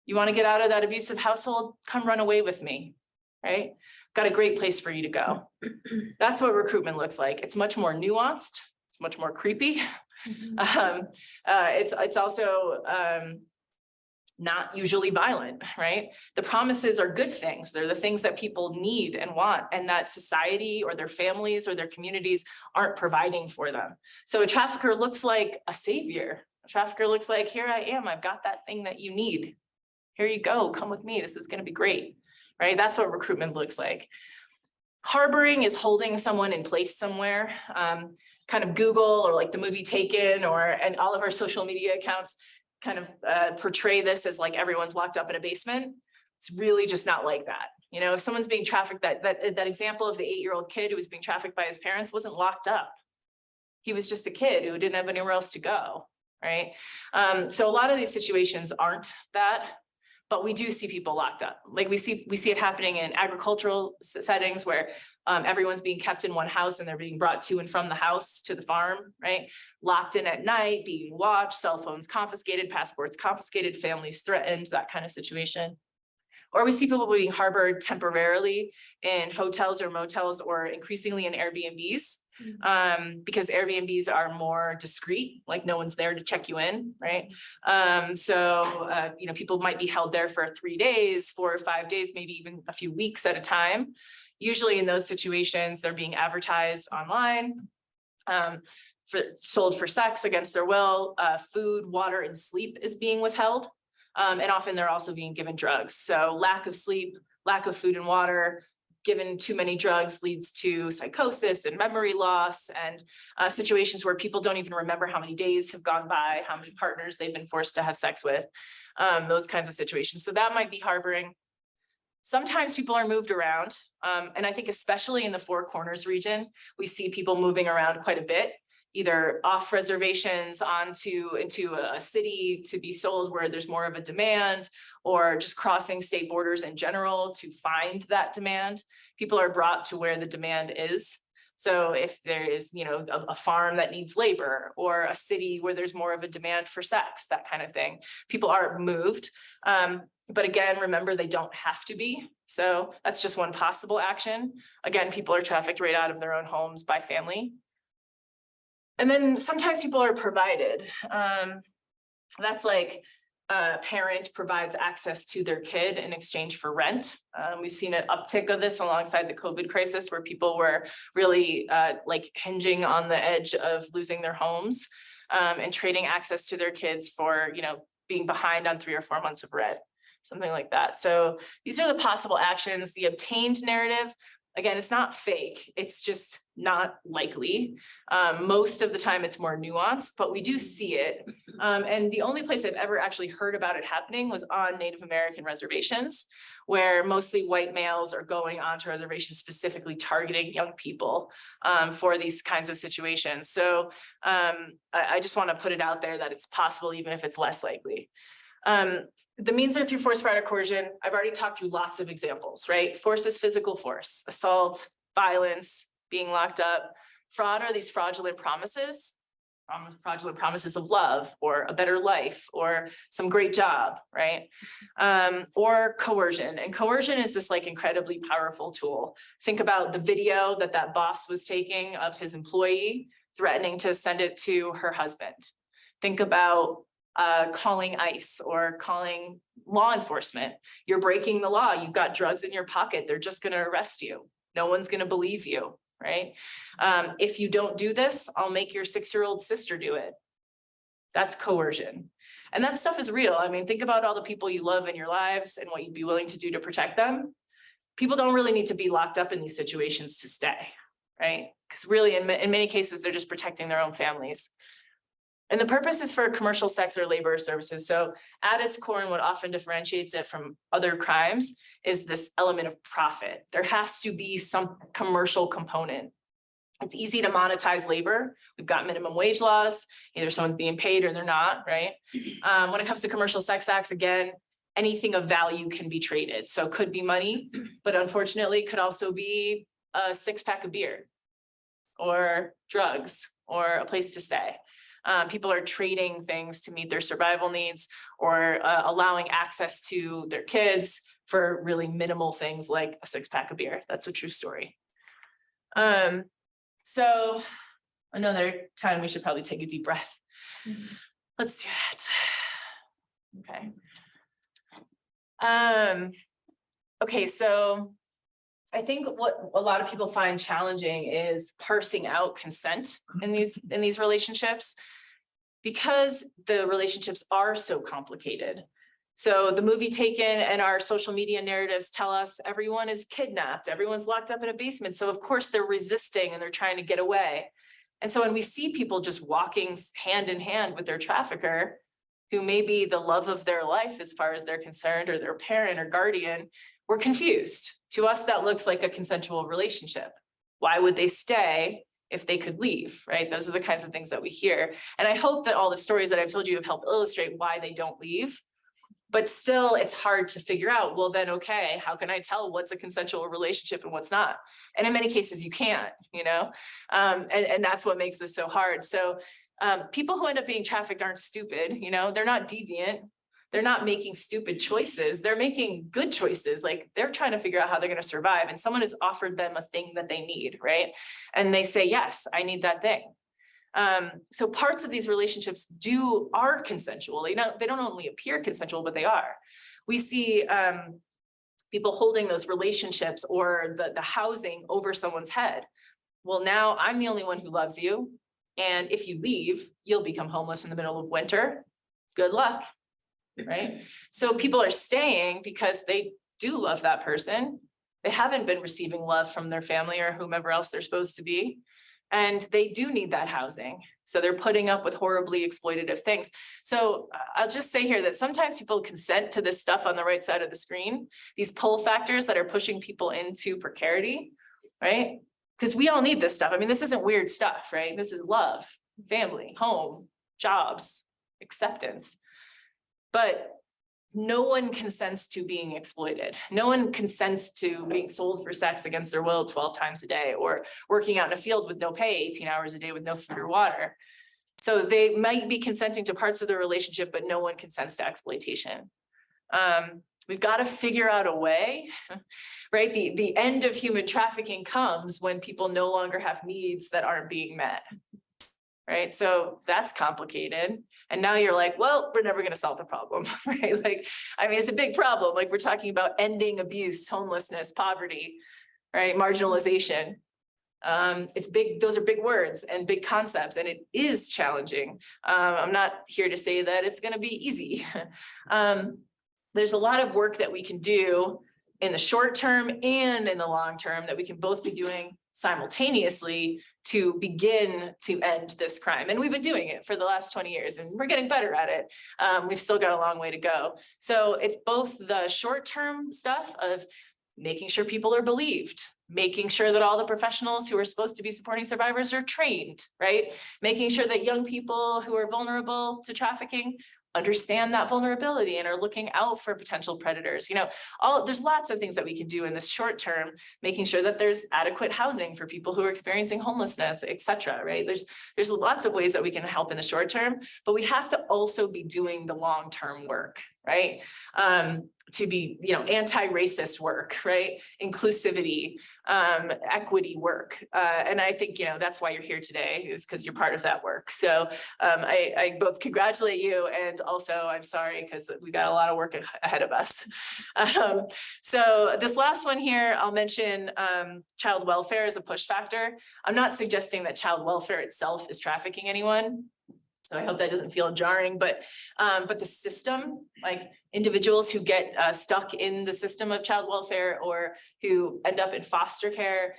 Speaker 1: You want to get out of that abusive household? Come run away with me. Right? Got a great place for you to go. That's what recruitment looks like. It's much more nuanced. It's much more creepy. It's also not usually violent, right? The promises are good things. They're the things that people need and want, and that society or their families or their communities aren't providing for them. So a trafficker looks like a savior. A trafficker looks like, here I am, I've got that thing that you need. Here you go, come with me, this is gonna be great, right? That's what recruitment looks like. Harboring is holding someone in place somewhere. Kind of Google or like the movie Taken and all of our social media accounts kind of portray this as like everyone's locked up in a basement. It's really just not like that. You know, if someone's being trafficked, that example of the 8-year-old kid who was being trafficked by his parents wasn't locked up. He was just a kid who didn't have anywhere else to go, right? So a lot of these situations aren't that, but we do see people locked up. Like we see it happening in agricultural settings where everyone's being kept in one house and they're being brought to and from the house to the farm, right? Locked in at night, being watched, cell phones confiscated, passports confiscated, families threatened, that kind of situation. Or we see people being harbored temporarily in hotels or motels, or increasingly in Airbnbs, because Airbnbs are more discreet, like no one's there to check you in, right? You know, people might be held there for 3 days, 4 or 5 days, maybe even a few weeks at a time. Usually in those situations, they're being advertised online. sold for sex against their will. Food, water, and sleep is being withheld. And often they're also being given drugs. So lack of sleep, lack of food and water, given too many drugs leads to psychosis and memory loss, and situations where people don't even remember how many days have gone by, how many partners they've been forced to have sex with, those kinds of situations. So that might be harboring. Sometimes people are moved around. And I think especially in the Four Corners region, we see people moving around quite a bit, either off reservations into a city to be sold where there's more of a demand, or just crossing state borders in general to find that demand. People are brought to where the demand is. So if there is, a farm that needs labor, or a city where there's more of a demand for sex, that kind of thing, people are moved. But again, remember, they don't have to be. So that's just one possible action. Again, people are trafficked right out of their own homes by family. And then sometimes people are provided. That's like a parent provides access to their kid in exchange for rent. We've seen an uptick of this alongside the COVID crisis, where people were really like hinging on the edge of losing their homes, and trading access to their kids for, being behind on 3 or 4 months of rent, something like that. So these are the possible actions. The obtained narrative, again, it's not fake, it's just not likely. Most of the time it's more nuanced, but we do see it. And the only place I've ever actually heard about it happening was on Native American reservations, where mostly white males are going onto reservations specifically targeting young people for these kinds of situations. So I just want to put it out there that it's possible, even if it's less likely. The means are through force, fraud, or coercion. I've already talked through lots of examples, right? Force is physical force, assault, violence, being locked up. Fraud are these fraudulent promises of love, or a better life, or some great job, right? Or coercion. And coercion is this like incredibly powerful tool. Think about the video that boss was taking of his employee threatening to send it to her husband. Think about calling ICE or calling law enforcement. You're breaking the law. You've got drugs in your pocket. They're just going to arrest you. No one's going to believe you, right? If you don't do this, I'll make your 6-year-old sister do it. That's coercion. And that stuff is real. I mean, think about all the people you love in your lives and what you'd be willing to do to protect them. People don't really need to be locked up in these situations to stay, right? Because really, in many cases, they're just protecting their own families. And the purpose is for commercial sex or labor services. So at its core, and what often differentiates it from other crimes, is this element of profit. There has to be some commercial component. It's easy to monetize labor. We've got minimum wage laws. Either someone's being paid or they're not, right? When it comes to commercial sex acts, again, anything of value can be traded. So it could be money, but unfortunately could also be a 6-pack of beer, or drugs, or a place to stay. People are trading things to meet their survival needs, or allowing access to their kids for really minimal things like a 6-pack of beer. That's a true story. So another time we should probably take a deep breath. Let's do that. Okay. Okay, so I think what a lot of people find challenging is parsing out consent in these relationships, because the relationships are so complicated. So the movie Taken and our social media narratives tell us everyone is kidnapped, everyone's locked up in a basement. So of course they're resisting and they're trying to get away. And so when we see people just walking hand in hand with their trafficker, who may be the love of their life as far as they're concerned, or their parent or guardian, we're confused. To us, that looks like a consensual relationship. Why would they stay if they could leave, right? Those are the kinds of things that we hear. And I hope that all the stories that I've told you have helped illustrate why they don't leave. But still, it's hard to figure out, well, then, okay, how can I tell what's a consensual relationship and what's not? And in many cases, you can't, and that's what makes this so hard. So people who end up being trafficked aren't stupid, they're not deviant. They're not making stupid choices. They're making good choices. Like, they're trying to figure out how they're going to survive. And someone has offered them a thing that they need, right? And they say, yes, I need that thing. So parts of these relationships are consensual. They don't only appear consensual, but they are. We see people holding those relationships or the housing over someone's head. Well, now I'm the only one who loves you. And if you leave, you'll become homeless in the middle of winter. Good luck, right? So people are staying because they do love that person. They haven't been receiving love from their family or whomever else they're supposed to be. And they do need that housing. So they're putting up with horribly exploitative things. So I'll just say here that sometimes people consent to this stuff on the right side of the screen, these pull factors that are pushing people into precarity, right? Because we all need this stuff. I mean, this isn't weird stuff, right? This is love, family, home, jobs, acceptance. But no one consents to being exploited. No one consents to being sold for sex against their will 12 times a day, or working out in a field with no pay 18 hours a day with no food or water. So they might be consenting to parts of the relationship, but no one consents to exploitation. We've got to figure out a way, right? The end of human trafficking comes when people no longer have needs that aren't being met, right? So that's complicated. And now you're like, well, we're never going to solve the problem, right? Like, I mean, it's a big problem. Like, we're talking about ending abuse, homelessness, poverty, right? Marginalization. It's big. Those are big words and big concepts, and it is challenging. I'm not here to say that it's going to be easy. There's a lot of work that we can do in the short term and in the long term that we can both be doing simultaneously to begin to end this crime. And we've been doing it for the last 20 years and we're getting better at it. We've still got a long way to go. So it's both the short-term stuff of making sure people are believed, making sure that all the professionals who are supposed to be supporting survivors are trained, right? Making sure that young people who are vulnerable to trafficking understand that vulnerability and are looking out for potential predators. You know, there's lots of things that we can do in this short term, making sure that there's adequate housing for people who are experiencing homelessness, et cetera, right? There's lots of ways that we can help in the short term, but we have to also be doing the long-term work, right? To be, you know, anti-racist work, right? Inclusivity, equity work. And I think, you know, that's why you're here today, is because you're part of that work. So I both congratulate you and also I'm sorry because we got a lot of work ahead of us. So this last one here, I'll mention child welfare as a push factor. I'm not suggesting that child welfare itself is trafficking anyone. So I hope that doesn't feel jarring, but the system, like individuals who get stuck in the system of child welfare or who end up in foster care,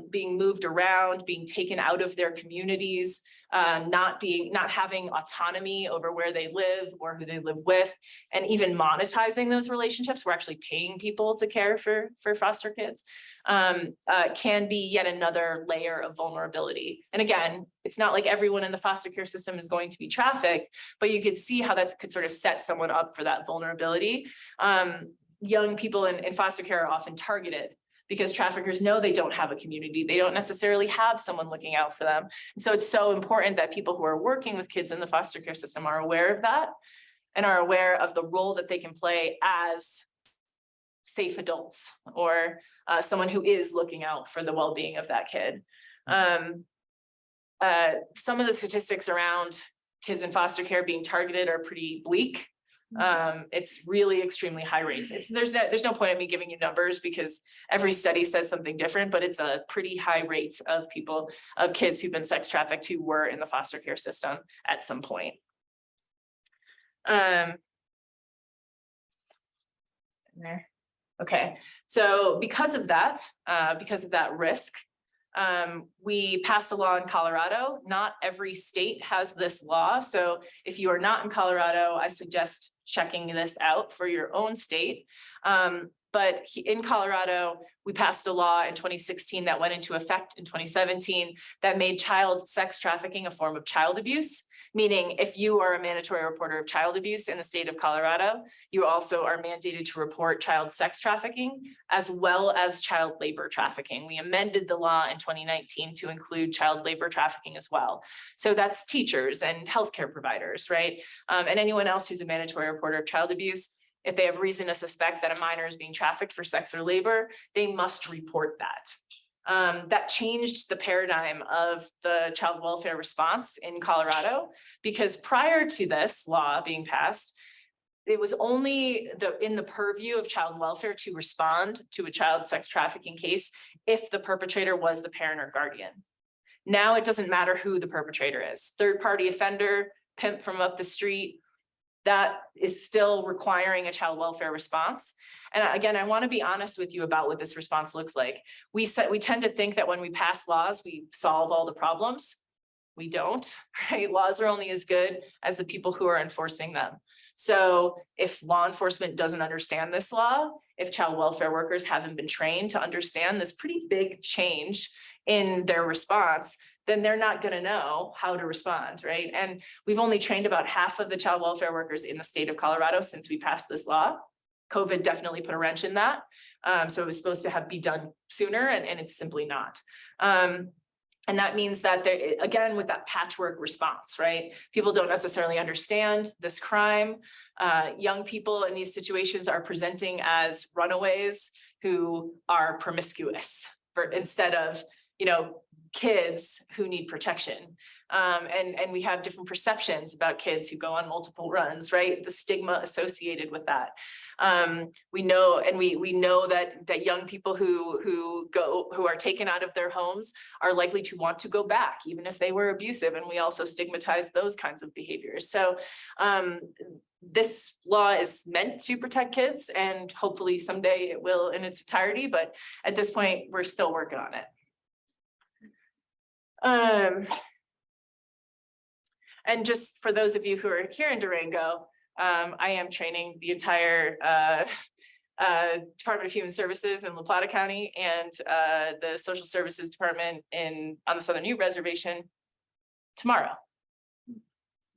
Speaker 1: being moved around, being taken out of their communities, not having autonomy over where they live or who they live with, and even monetizing those relationships. We're actually paying people to care for foster kids, can be yet another layer of vulnerability. And again, it's not like everyone in the foster care system is going to be trafficked, but you could see how that could sort of set someone up for that vulnerability. Young people in foster care are often targeted because traffickers know they don't have a community. They don't necessarily have someone looking out for them. And so it's so important that people who are working with kids in the foster care system are aware of that and are aware of the role that they can play as safe adults or someone who is looking out for the well-being of that kid. Some of the statistics around kids in foster care being targeted are pretty bleak. It's really extremely high rates. There's no point in me giving you numbers because every study says something different, but it's a pretty high rate of kids who've been sex trafficked who were in the foster care system at some point. Okay, so because of that risk, we passed a law in Colorado. Not every state has this law. So if you are not in Colorado, I suggest checking this out for your own state. But in Colorado, we passed a law in 2016 that went into effect in 2017 that made child sex trafficking a form of child abuse. Meaning if you are a mandatory reporter of child abuse in the state of Colorado, you also are mandated to report child sex trafficking as well as child labor trafficking. We amended the law in 2019 to include child labor trafficking as well. So that's teachers and healthcare providers, right? And anyone else who's a mandatory reporter of child abuse. If they have reason to suspect that a minor is being trafficked for sex or labor, they must report that. That changed the paradigm of the child welfare response in Colorado, because prior to this law being passed, it was only in the purview of child welfare to respond to a child sex trafficking case if the perpetrator was the parent or guardian. Now it doesn't matter who the perpetrator is, third-party offender, pimp from up the street, that is still requiring a child welfare response. And again, I want to be honest with you about what this response looks like. We tend to think that when we pass laws, we solve all the problems. We don't, right? Laws are only as good as the people who are enforcing them. So if law enforcement doesn't understand this law, if child welfare workers haven't been trained to understand this pretty big change in their response, then they're not going to know how to respond, right? And we've only trained about half of the child welfare workers in the state of Colorado since we passed this law. COVID definitely put a wrench in that. So it was supposed to be done sooner, and it's simply not. And that means that there, again, with that patchwork response, right? People don't necessarily understand this crime. Young people in these situations are presenting as runaways who are promiscuous instead of, kids who need protection. And we have different perceptions about kids who go on multiple runs, right? The stigma associated with that. We know that young people who are taken out of their homes are likely to want to go back, even if they were abusive. And we also stigmatize those kinds of behaviors. So this law is meant to protect kids, and hopefully someday it will in its entirety. But at this point, we're still working on it. And just for those of you who are here in Durango, I am training the entire Department of Human Services in La Plata County and the Social Services Department on the Southern Ute Reservation tomorrow.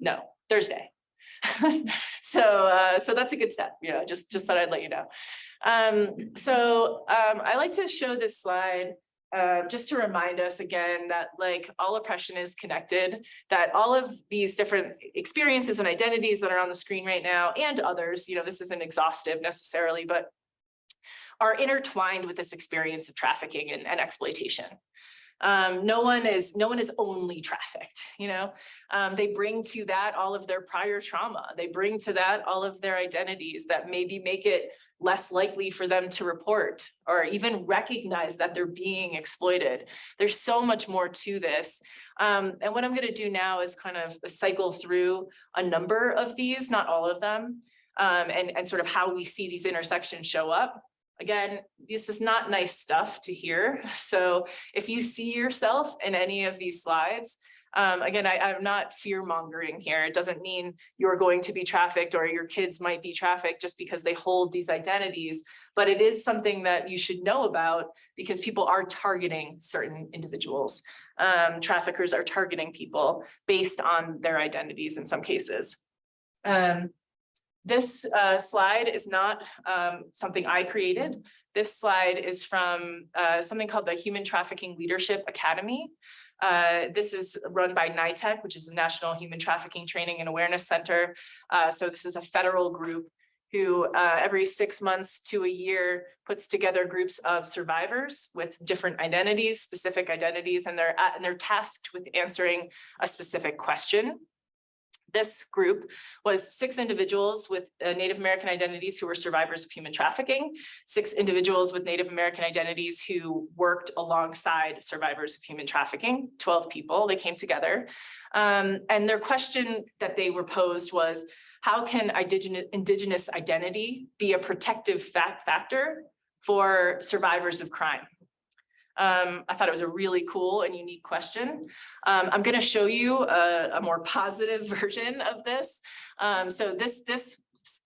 Speaker 1: No, Thursday. So that's a good step. Just thought I'd let you know. I like to show this slide just to remind us again that all oppression is connected, that all of these different experiences and identities that are on the screen right now, and others, this isn't exhaustive necessarily, but are intertwined with this experience of trafficking and exploitation. No one is only trafficked, they bring to that all of their prior trauma. They bring to that all of their identities that maybe make it less likely for them to report or even recognize that they're being exploited. There's so much more to this. And what I'm going to do now is kind of cycle through a number of these, not all of them, and sort of how we see these intersections show up. Again, this is not nice stuff to hear. So if you see yourself in any of these slides, again, I'm not fear-mongering here. It doesn't mean you're going to be trafficked or your kids might be trafficked just because they hold these identities, but it is something that you should know about because people are targeting certain individuals. Traffickers are targeting people based on their identities in some cases. This slide is not something I created. This slide is from something called the Human Trafficking Leadership Academy. This is run by NITEC, which is the National Human Trafficking Training and Awareness Center. So this is a federal group who every 6 months to a year puts together groups of survivors with different identities, specific identities, and they're tasked with answering a specific question. This group was 6 individuals with Native American identities who were survivors of human trafficking, 6 individuals with Native American identities who worked alongside survivors of human trafficking, 12 people. They came together. And their question that they were posed was, how can Indigenous identity be a protective factor for survivors of crime? I thought it was a really cool and unique question. I'm going to show you a more positive version of this. So this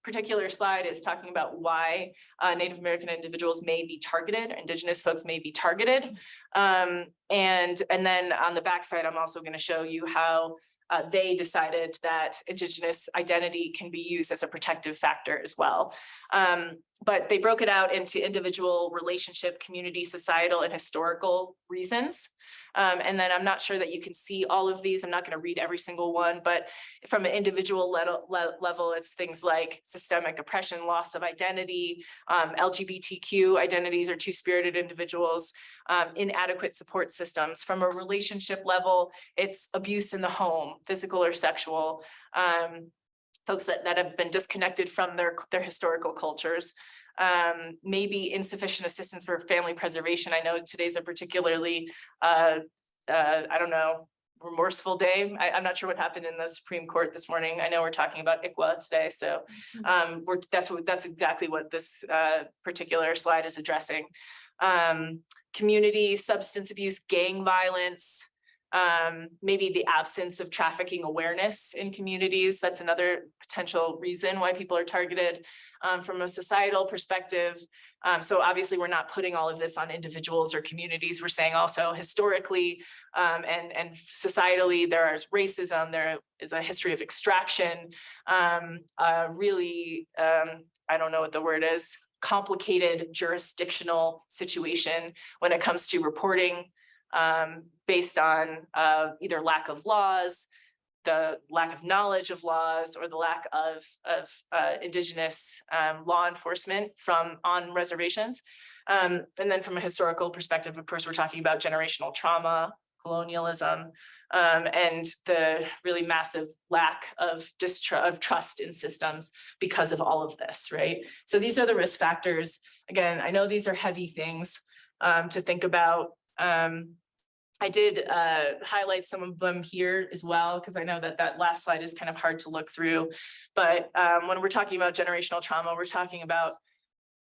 Speaker 1: particular slide is talking about why Native American individuals may be targeted, or Indigenous folks may be targeted. And then on the backside, I'm also going to show you how they decided that Indigenous identity can be used as a protective factor as well. But they broke it out into individual, relationship, community, societal, and historical reasons. And then I'm not sure that you can see all of these. I'm not going to read every single one, but from an individual level, it's things like systemic oppression, loss of identity, LGBTQ identities or two-spirited individuals, inadequate support systems. From a relationship level, it's abuse in the home, physical or sexual, folks that have been disconnected from their historical cultures. Maybe insufficient assistance for family preservation. I know today's a particularly I don't know, remorseful day. I'm not sure what happened in the Supreme Court this morning. I know we're talking about ICWA today, so that's exactly what this particular slide is addressing. Community substance abuse, gang violence, maybe the absence of trafficking awareness in communities. That's another potential reason why people are targeted from a societal perspective. So obviously we're not putting all of this on individuals or communities. We're saying also historically and societally, there is racism, there is a history of extraction, really, I don't know what the word is, complicated jurisdictional situation when it comes to reporting based on either lack of laws, the lack of knowledge of laws, or the lack of Indigenous law enforcement on reservations. And then from a historical perspective, of course, we're talking about generational trauma, colonialism, and the really massive lack of trust in systems because of all of this, right? So these are the risk factors. Again, I know these are heavy things to think about. I did highlight some of them here as well, because I know that that last slide is kind of hard to look through. But when we're talking about generational trauma, we're talking about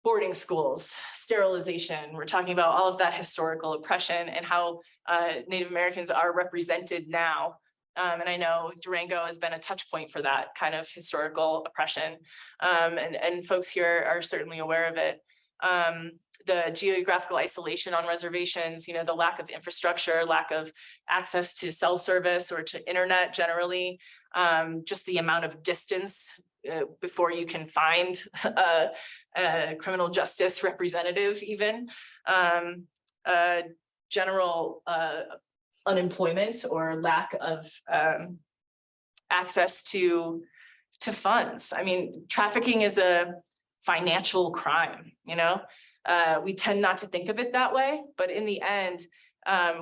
Speaker 1: boarding schools, sterilization. We're talking about all of that historical oppression and how Native Americans are represented now. And I know Durango has been a touch point for that kind of historical oppression. And folks here are certainly aware of it. The geographical isolation on reservations, you know, the lack of infrastructure, lack of access to cell service or to internet generally, just the amount of distance before you can find a criminal justice representative even, general unemployment or lack of access to funds. I mean, trafficking is a financial crime, you know? We tend not to think of it that way, but in the end,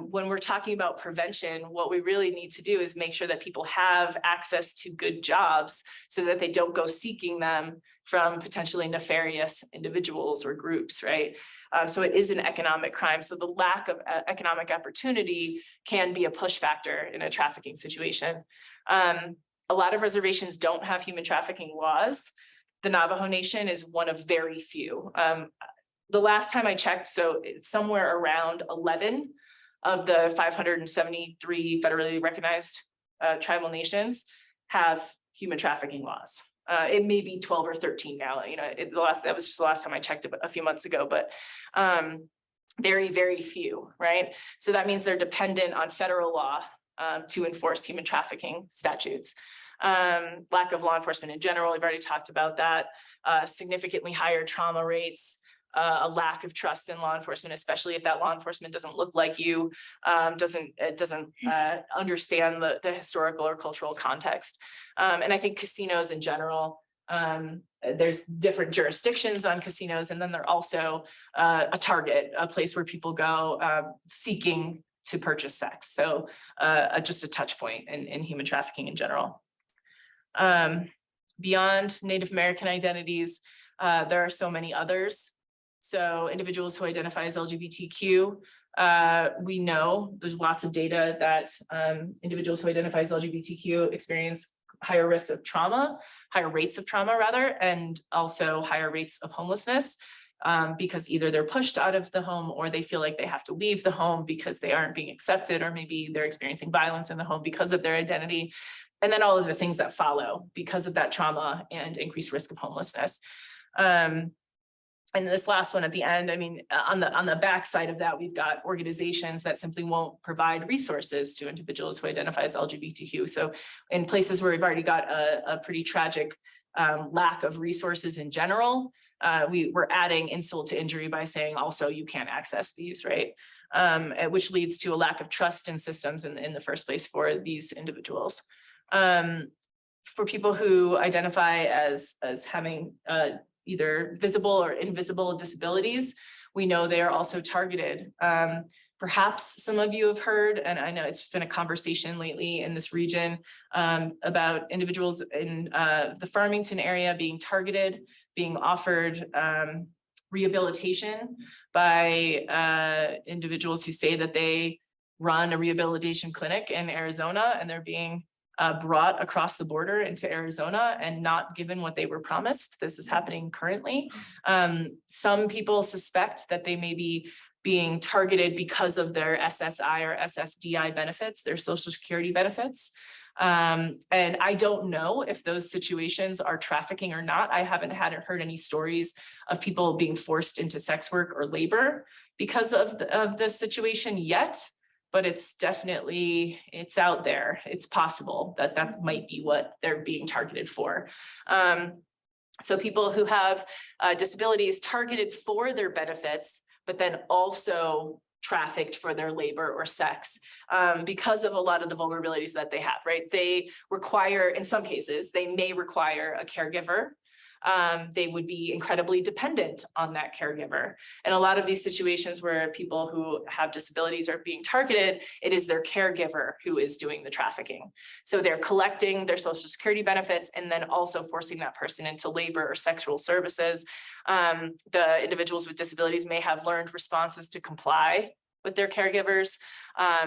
Speaker 1: when we're talking about prevention, what we really need to do is make sure that people have access to good jobs so that they don't go seeking them from potentially nefarious individuals or groups, right? So it is an economic crime. So the lack of economic opportunity can be a push factor in a trafficking situation. A lot of reservations don't have human trafficking laws. The Navajo Nation is one of very few. The last time I checked, so it's somewhere around 11 of the 573 federally recognized tribal nations have human trafficking laws. It may be 12 or 13 now, you know, that was just the last time I checked a few months ago, but very, very few, right? So that means they're dependent on federal law to enforce human trafficking statutes. Lack of law enforcement in general, we've already talked about that. Significantly higher trauma rates, a lack of trust in law enforcement, especially if that law enforcement doesn't look like you, doesn't understand the historical or cultural context. And I think casinos in general, there's different jurisdictions on casinos, and then they're also a target, a place where people go seeking to purchase sex. So just a touch point in human trafficking in general. Beyond Native American identities, there are so many others. So individuals who identify as LGBTQ, we know there's lots of data that individuals who identify as LGBTQ experience higher risks of trauma, higher rates of trauma rather, and also higher rates of homelessness because either they're pushed out of the home or they feel like they have to leave the home because they aren't being accepted, or maybe they're experiencing violence in the home because of their identity. And then all of the things that follow because of that trauma and increased risk of homelessness. And this last one at the end, I mean, on the back side of that, we've got organizations that simply won't provide resources to individuals who identify as LGBTQ. So in places where we've already got a pretty tragic lack of resources in general, we're adding insult to injury by saying also you can't access these, right? Which leads to a lack of trust in systems in the first place for these individuals. For people who identify as having either visible or invisible disabilities, we know they are also targeted. Perhaps some of you have heard, and I know it's been a conversation lately in this region about individuals in the Farmington area being targeted, being offered rehabilitation by individuals who say that they run a rehabilitation clinic in Arizona, and they're being brought across the border into Arizona and not given what they were promised. This is happening currently. Some people suspect that they may be being targeted because of their SSI or SSDI benefits, their Social Security benefits. And I don't know if those situations are trafficking or not. I haven't heard any stories of people being forced into sex work or labor because of this situation yet. But it's definitely, it's out there. It's possible that that might be what they're being targeted for. So people who have disabilities targeted for their benefits, but then also trafficked for their labor or sex because of a lot of the vulnerabilities that they have, right? They require, in some cases, they may require a caregiver. They would be incredibly dependent on that caregiver. And a lot of these situations where people who have disabilities are being targeted, it is their caregiver who is doing the trafficking. So they're collecting their Social Security benefits and then also forcing that person into labor or sexual services. The individuals with disabilities may have learned responses to comply with their caregivers.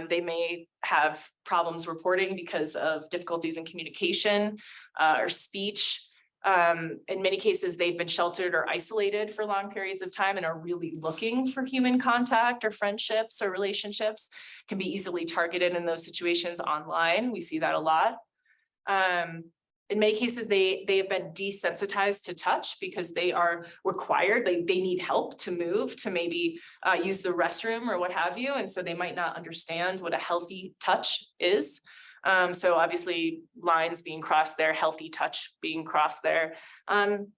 Speaker 1: They may have problems reporting because of difficulties in communication or speech. In many cases, they've been sheltered or isolated for long periods of time and are really looking for human contact or friendships or relationships, can be easily targeted in those situations online. We see that a lot. In many cases, they have been desensitized to touch because they are required, they need help to move, to maybe use the restroom or what have you. And so they might not understand what a healthy touch is. So obviously lines being crossed there, healthy touch being crossed there. And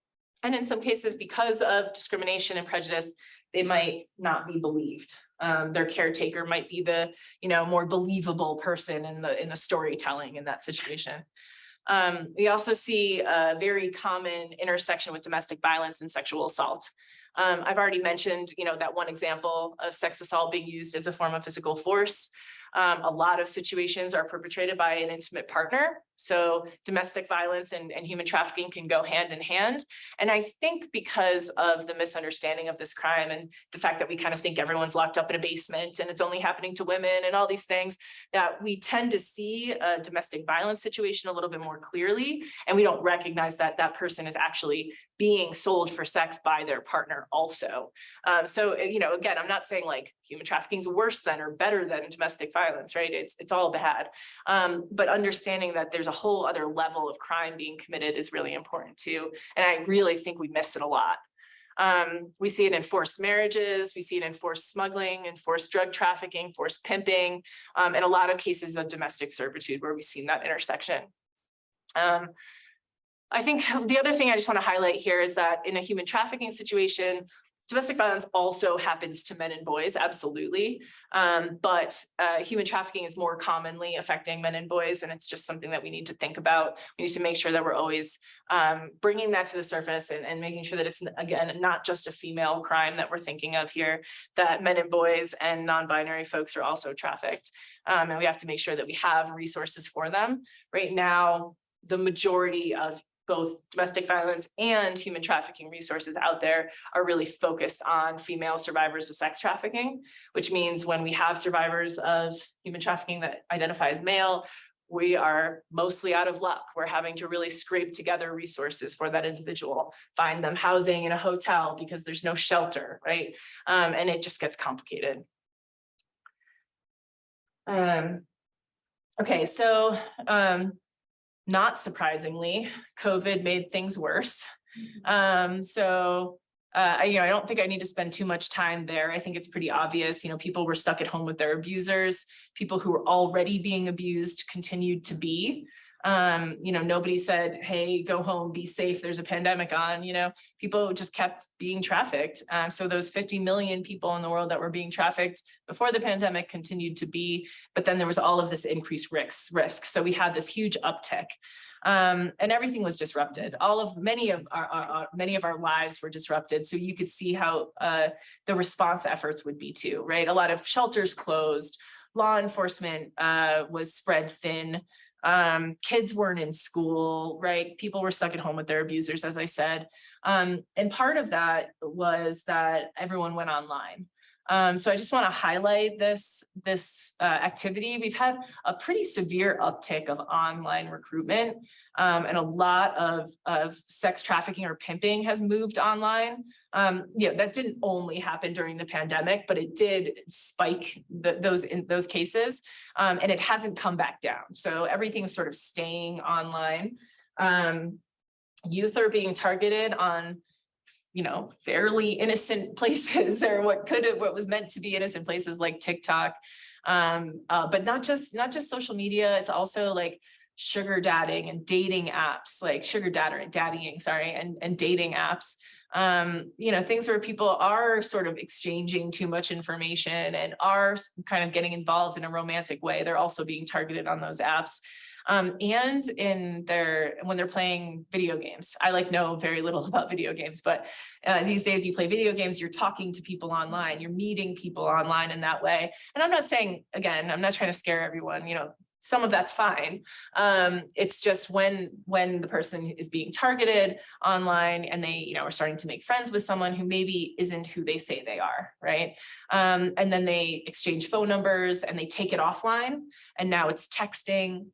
Speaker 1: in some cases, because of discrimination and prejudice, they might not be believed. Their caretaker might be the, more believable person in the storytelling in that situation. We also see a very common intersection with domestic violence and sexual assault. I've already mentioned, that one example of sex assault being used as a form of physical force. A lot of situations are perpetrated by an intimate partner. So domestic violence and human trafficking can go hand in hand. And I think because of the misunderstanding of this crime and the fact that we kind of think everyone's locked up in a basement and it's only happening to women and all these things, that we tend to see a domestic violence situation a little bit more clearly. And we don't recognize that that person is actually being sold for sex by their partner also. So, again, I'm not saying like human trafficking is worse than or better than domestic violence, right? It's all bad. But understanding that there's a whole other level of crime being committed is really important too. And I really think we miss it a lot. We see it in forced marriages, we see it in forced smuggling and forced drug trafficking, forced pimping, and a lot of cases of domestic servitude where we've seen that intersection. I think the other thing I just want to highlight here is that in a human trafficking situation, domestic violence also happens to men and boys, absolutely. But human trafficking is more commonly affecting men and boys, and it's just something that we need to think about. We need to make sure that we're always bringing that to the surface and making sure that it's, again, not just a female crime that we're thinking of here, that men and boys and non-binary folks are also trafficked. And we have to make sure that we have resources for them. Right now, the majority of both domestic violence and human trafficking resources out there are really focused on female survivors of sex trafficking, which means when we have survivors of human trafficking that identify as male, we are mostly out of luck. We're having to really scrape together resources for that individual, find them housing in a hotel because there's no shelter, right? And it just gets complicated. Okay, so not surprisingly, COVID made things worse. I don't think I need to spend too much time there. I think it's pretty obvious, people were stuck at home with their abusers. People who were already being abused continued to be. Nobody said, hey, go home, be safe, there's a pandemic on, people just kept being trafficked. So those 50 million people in the world that were being trafficked before the pandemic continued to be, but then there was all of this increased risk. So we had this huge uptick. And everything was disrupted. Many of our lives were disrupted. So you could see how the response efforts would be too, right? A lot of shelters closed, law enforcement was spread thin. Kids weren't in school, right? People were stuck at home with their abusers, as I said. And part of that was that everyone went online. So I just want to highlight this activity. We've had a pretty severe uptick of online recruitment, and a lot of sex trafficking or pimping has moved online. That didn't only happen during the pandemic, but it did spike those cases, and it hasn't come back down. So everything's sort of staying online. Youth are being targeted on, fairly innocent places, or what was meant to be innocent places like TikTok. But not just social media, it's also like sugar dadding and dating apps, like daddying, and dating apps. Things where people are sort of exchanging too much information and are kind of getting involved in a romantic way. They're also being targeted on those apps. And when they're playing video games. I know very little about video games, but these days you play video games, you're talking to people online, you're meeting people online in that way. And I'm not saying, again, I'm not trying to scare everyone, some of that's fine. It's just when the person is being targeted online and they, are starting to make friends with someone who maybe isn't who they say they are, right? And then they exchange phone numbers and they take it offline, and now it's texting.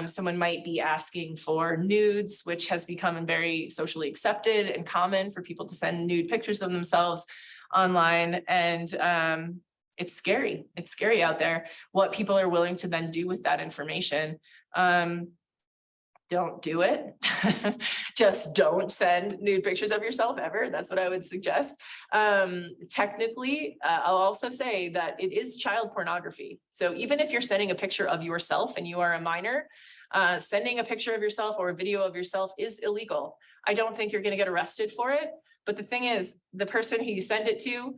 Speaker 1: Someone might be asking for nudes, which has become very socially accepted and common for people to send nude pictures of themselves online. And it's scary. It's scary out there what people are willing to then do with that information. Don't do it. Just don't send nude pictures of yourself ever. That's what I would suggest. Technically, I'll also say that it is child pornography. So even if you're sending a picture of yourself and you are a minor, sending a picture of yourself or a video of yourself is illegal. I don't think you're going to get arrested for it. But the thing is, the person who you send it to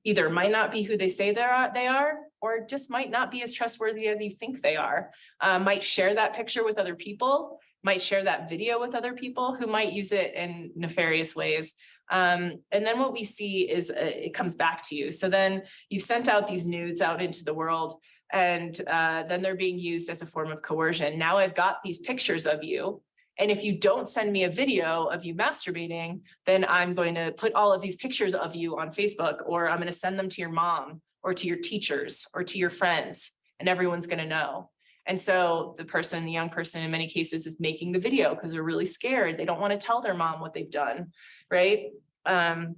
Speaker 1: either might not be who they say they are, or just might not be as trustworthy as you think they are. Might share that picture with other people, might share that video with other people who might use it in nefarious ways. And then what we see is it comes back to you. So then you've sent out these nudes out into the world, and then they're being used as a form of coercion. Now I've got these pictures of you, and if you don't send me a video of you masturbating, then I'm going to put all of these pictures of you on Facebook, or I'm going to send them to your mom or to your teachers or to your friends, and everyone's going to know. And so the young person in many cases is making the video because they're really scared. They don't want to tell their mom what they've done, right? The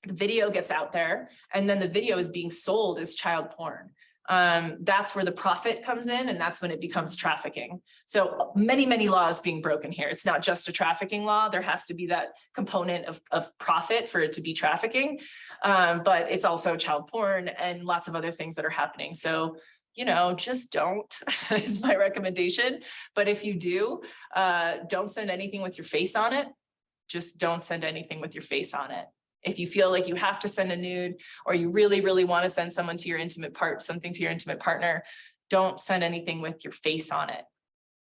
Speaker 1: video gets out there, and then the video is being sold as child porn. That's where the profit comes in, and that's when it becomes trafficking. So many laws being broken here. It's not just a trafficking law. There has to be that component of profit for it to be trafficking, but it's also child porn and lots of other things that are happening. So just don't is my recommendation. But if you do, don't send anything with your face on it. Just don't send anything with your face on it. If you feel like you have to send a nude, or you really want to send something to your intimate partner, don't send anything with your face on it.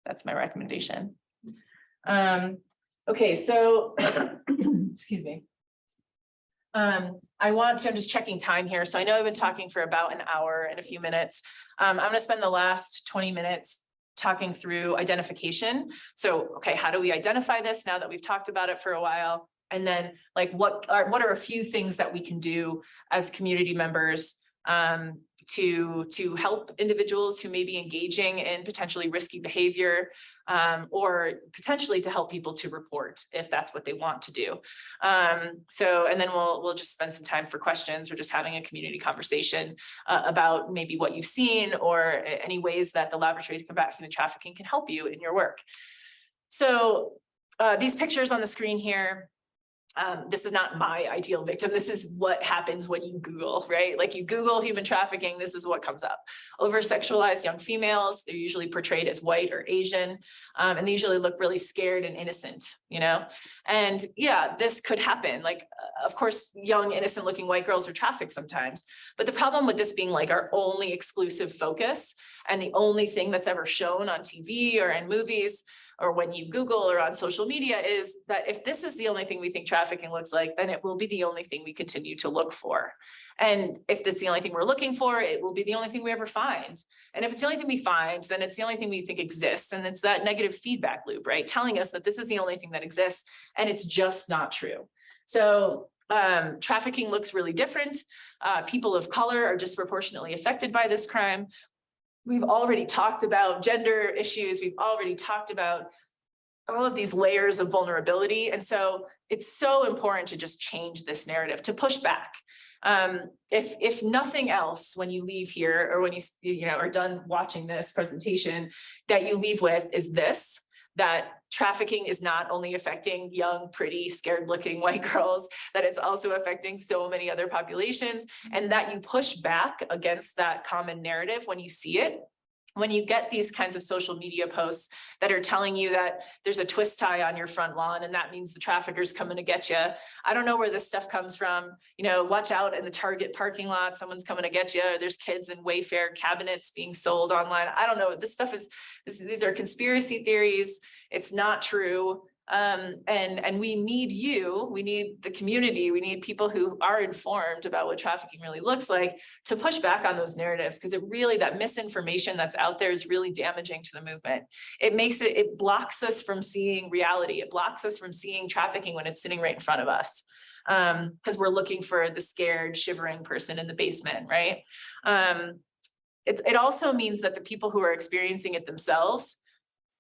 Speaker 1: That's my recommendation. Okay, so excuse me. I'm just checking time here. So I know I've been talking for about an hour and a few minutes. I'm going to spend the last 20 minutes talking through identification. So, okay, how do we identify this now that we've talked about it for a while? And then what are a few things that we can do as community members to help individuals who may be engaging in potentially risky behavior, or potentially to help people to report if that's what they want to do. And then we'll just spend some time for questions, or just having a community conversation about maybe what you've seen, or any ways that the Laboratory to Combat Human Trafficking can help you in your work. So these pictures on the screen here, this is not my ideal victim. This is what happens when you Google, right? Like you Google human trafficking, this is what comes up. Over-sexualized young females, they're usually portrayed as white or Asian, and they usually look really scared and innocent, And yeah, this could happen. Of course, young, innocent looking white girls are trafficked sometimes. But the problem with this being our only exclusive focus, and the only thing that's ever shown on TV or in movies, or when you Google or on social media, is that if this is the only thing we think trafficking looks like, then it will be the only thing we continue to look for. And if that's the only thing we're looking for, it will be the only thing we ever find. And if it's the only thing we find, then it's the only thing we think exists. And it's that negative feedback loop, right? Telling us that this is the only thing that exists, and it's just not true. So trafficking looks really different. People of color are disproportionately affected by this crime. We've already talked about gender issues. We've already talked about all of these layers of vulnerability. And so it's so important to just change this narrative, to push back. If nothing else, when you leave here, or when you are done watching this presentation, that you leave with is this, that trafficking is not only affecting young, pretty, scared-looking white girls, that it's also affecting so many other populations, and that you push back against that common narrative when you see it. When you get these kinds of social media posts that are telling you that there's a twist tie on your front lawn and that means the trafficker's coming to get you. I don't know where this stuff comes from. Watch out in the Target parking lot, someone's coming to get you. There's kids in Wayfair cabinets being sold online. I don't know. This stuff these are conspiracy theories. It's not true. And we need we need the community, we need people who are informed about what trafficking really looks like to push back on those narratives, because that misinformation that's out there is really damaging to the movement. It blocks us from seeing reality. It blocks us from seeing trafficking when it's sitting right in front of us, because we're looking for the scared, shivering person in the basement, right? It also means that the people who are experiencing it themselves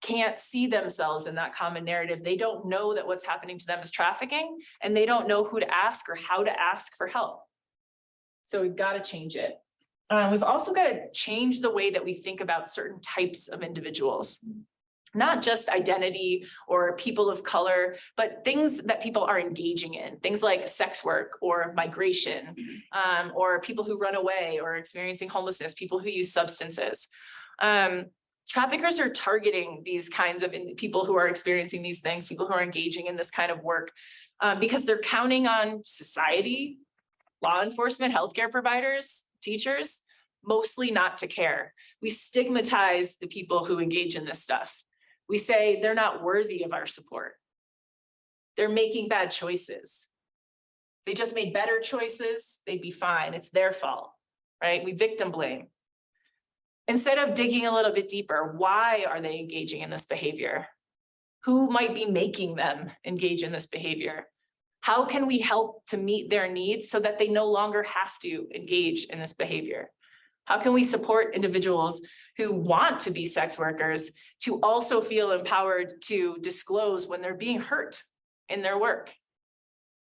Speaker 1: can't see themselves in that common narrative. They don't know that what's happening to them is trafficking, and they don't know who to ask or how to ask for help. So we've got to change it. We've also got to change the way that we think about certain types of individuals, not just identity or people of color, but things that people are engaging in, things like sex work or migration, or people who run away or experiencing homelessness, people who use substances. Traffickers are targeting these kinds of people who are experiencing these things, people who are engaging in this kind of work, because they're counting on society, law enforcement, healthcare providers, teachers, mostly not to care. We stigmatize the people who engage in this stuff. We say they're not worthy of our support. They're making bad choices. If they just made better choices, they'd be fine. It's their fault, right? We victim blame. Instead of digging a little bit deeper, why are they engaging in this behavior? Who might be making them engage in this behavior? How can we help to meet their needs so that they no longer have to engage in this behavior? How can we support individuals who want to be sex workers to also feel empowered to disclose when they're being hurt in their work,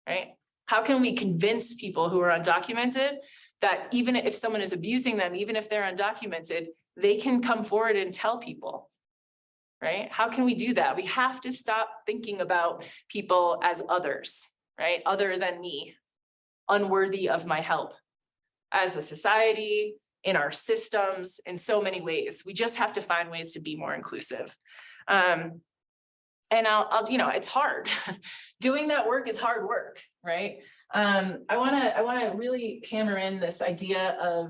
Speaker 1: right? How can we convince people who are undocumented that even if someone is abusing them, even if they're undocumented, they can come forward and tell people, right? How can we do that? We have to stop thinking about people as others, right? Other than me, unworthy of my help. As a society, in our systems, in so many ways, we just have to find ways to be more inclusive. And I'll it's hard. Doing that work is hard work, right? I wanna really hammer in this idea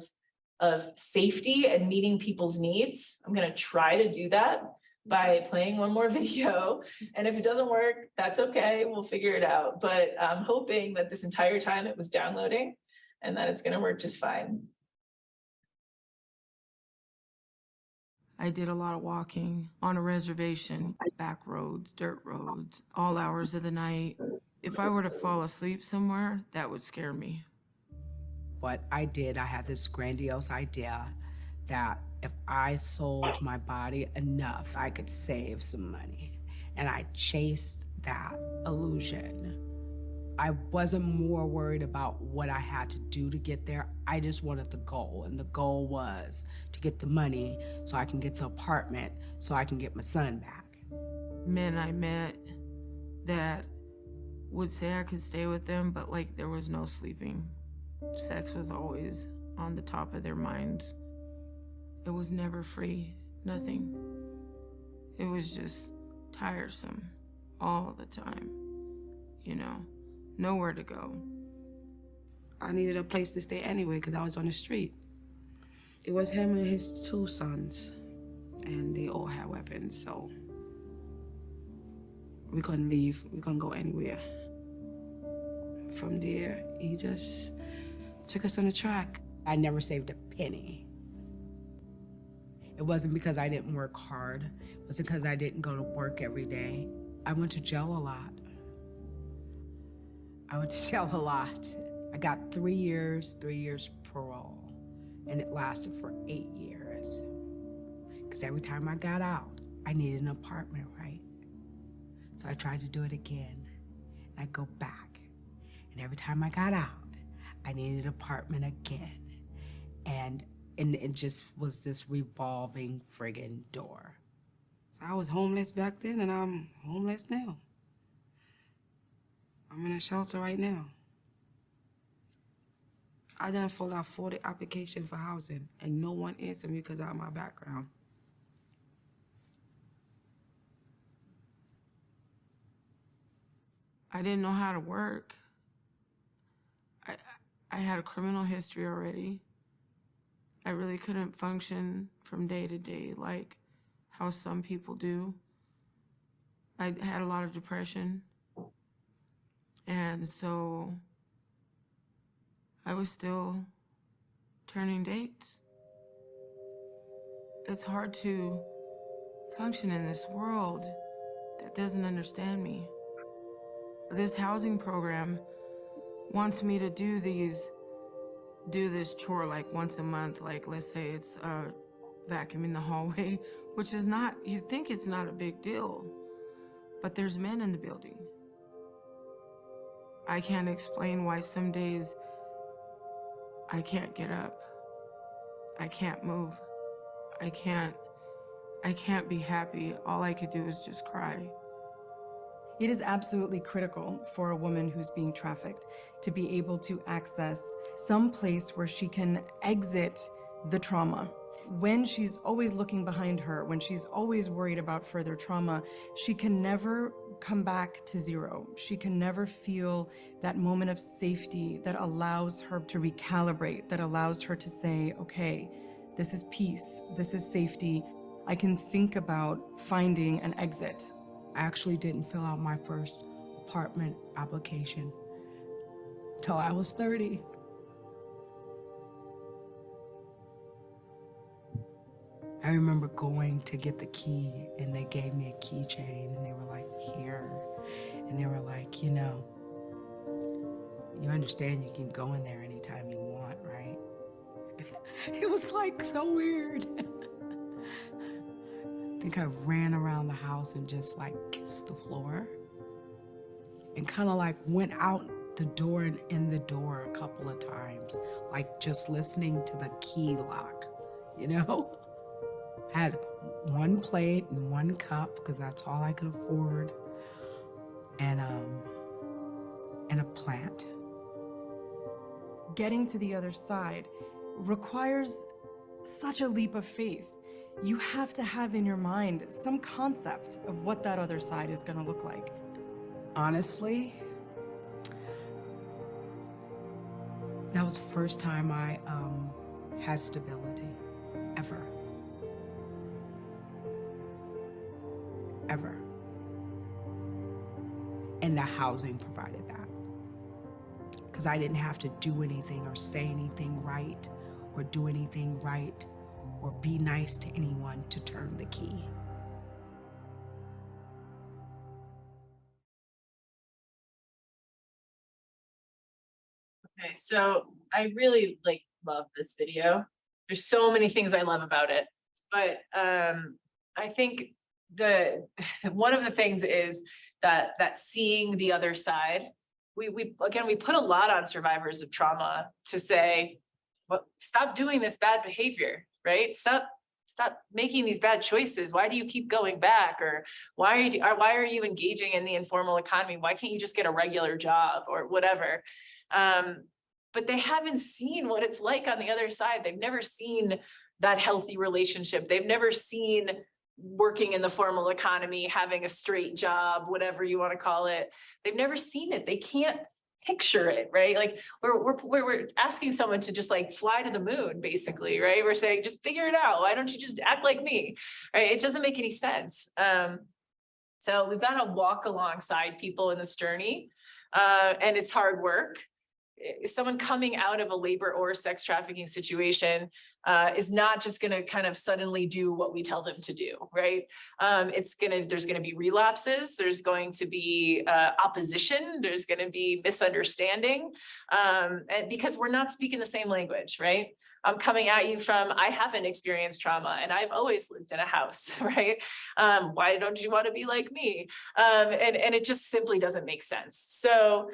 Speaker 1: of safety and meeting people's needs. I'm gonna try to do that by playing one more video. And if it doesn't work, that's okay, we'll figure it out. But I'm hoping that this entire time it was downloading and that it's gonna work just fine.
Speaker 6: I did a lot of walking on a reservation, back roads, dirt roads, all hours of the night. If I were to fall asleep somewhere, that would scare me.
Speaker 7: What I did, I had this grandiose idea that if I sold my body enough, I could save some money. And I chased that illusion. I wasn't more worried about what I had to do to get there. I just wanted the goal, and the goal was to get the money so I can get the apartment so I can get my son back.
Speaker 6: Men I met that would say I could stay with them, but like there was no sleeping. Sex was always on the top of their minds. It was never free, nothing. It was just tiresome all the time, nowhere to go.
Speaker 7: I needed a place to stay anyway because I was on the street. It was him and his 2 sons, and they all had weapons, so we couldn't leave, we couldn't go anywhere. From there, he just took us on the track. I never saved a penny. It wasn't because I didn't work hard. It wasn't because I didn't go to work every day. I went to jail a lot. I went to jail a lot. I got 3 years parole, and it lasted for 8 years. Because every time I got out, I needed an apartment, right? So I tried to do it again, and I'd go back. And every time I got out, I needed an apartment again. And it just was this revolving friggin' door. So I was homeless back then, and I'm homeless now. I'm in a shelter right now. I done filled out 40 applications for housing, and no one answered me because of my background.
Speaker 6: I didn't know how to work. I had a criminal history already. I really couldn't function from day to day like how some people do. I had a lot of depression. And so I was still turning dates. It's hard to function in this world that doesn't understand me. This housing program wants me to do this chore like once a month, like let's say it's vacuuming the hallway, which is not, you think it's not a big deal, but there's men in the building. I can't explain why some days I can't get up. I can't move. I can't be happy. All I could do is just cry.
Speaker 8: It is absolutely critical for a woman who's being trafficked to be able to access some place where she can exit the trauma. When she's always looking behind her, when she's always worried about further trauma, she can never come back to zero. She can never feel that moment of safety that allows her to recalibrate, that allows her to say, okay, this is peace, this is safety. I can think about finding an exit.
Speaker 7: I actually didn't fill out my first apartment application till I was 30. I remember going to get the key, and they gave me a keychain, and they were like, here. And they were like, you know, you understand you can go in there anytime you want, right? It was like so weird. I think I ran around the house and just like kissed the floor and kind of like went out the door and in the door a couple of times, like just listening to the key lock, you know? Had one plate and one cup because that's all I could afford, and a plant.
Speaker 8: Getting to the other side requires such a leap of faith. You have to have in your mind some concept of what that other side is going to look like.
Speaker 7: Honestly, that was the first time I had stability, ever. Ever. And the housing provided that. Because I didn't have to do anything or say anything right or do anything right or be nice to anyone to turn the key.
Speaker 1: Okay, so I really love this video. There's so many things I love about it, but I think one of the things is that seeing the other side. We put a lot on survivors of trauma to say, well, stop doing this bad behavior, right? Stop making these bad choices. Why do you keep going back? Or why are you engaging in the informal economy? Why can't you just get a regular job or whatever? But they haven't seen what it's like on the other side. They've never seen that healthy relationship. They've never seen working in the formal economy, having a straight job, whatever you want to call it. They've never seen it. They can't picture it, right? Like we're asking someone to just like fly to the moon, basically, right? We're saying, just figure it out. Why don't you just act like me? Right? It doesn't make any sense. So we've got to walk alongside people in this journey. And it's hard work. someone coming out of a labor or sex trafficking situation is not just going to kind of suddenly do what we tell them to do, right? There's going to be relapses. There's going to be opposition. There's going to be misunderstanding, and because we're not speaking the same language, right? I'm coming at you from, I haven't experienced trauma and I've always lived in a house, right? Why don't you want to be like me? And it just simply doesn't make sense. So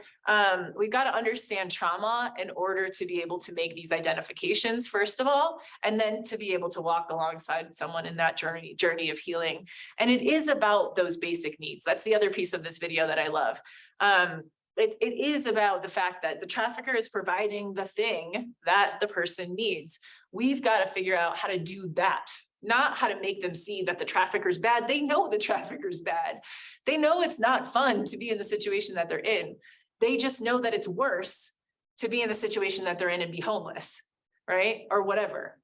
Speaker 1: we've got to understand trauma in order to be able to make these identifications, first of all, and then to be able to walk alongside someone in that journey of healing. And it is about those basic needs. That's the other piece of this video that I love. It is about the fact that the trafficker is providing the thing that the person needs. We've got to figure out how to do that, not how to make them see that the trafficker's bad. They know the trafficker's bad. They know it's not fun to be in the situation that they're in. They just know that it's worse to be in the situation that they're in and be homeless, right? Or whatever.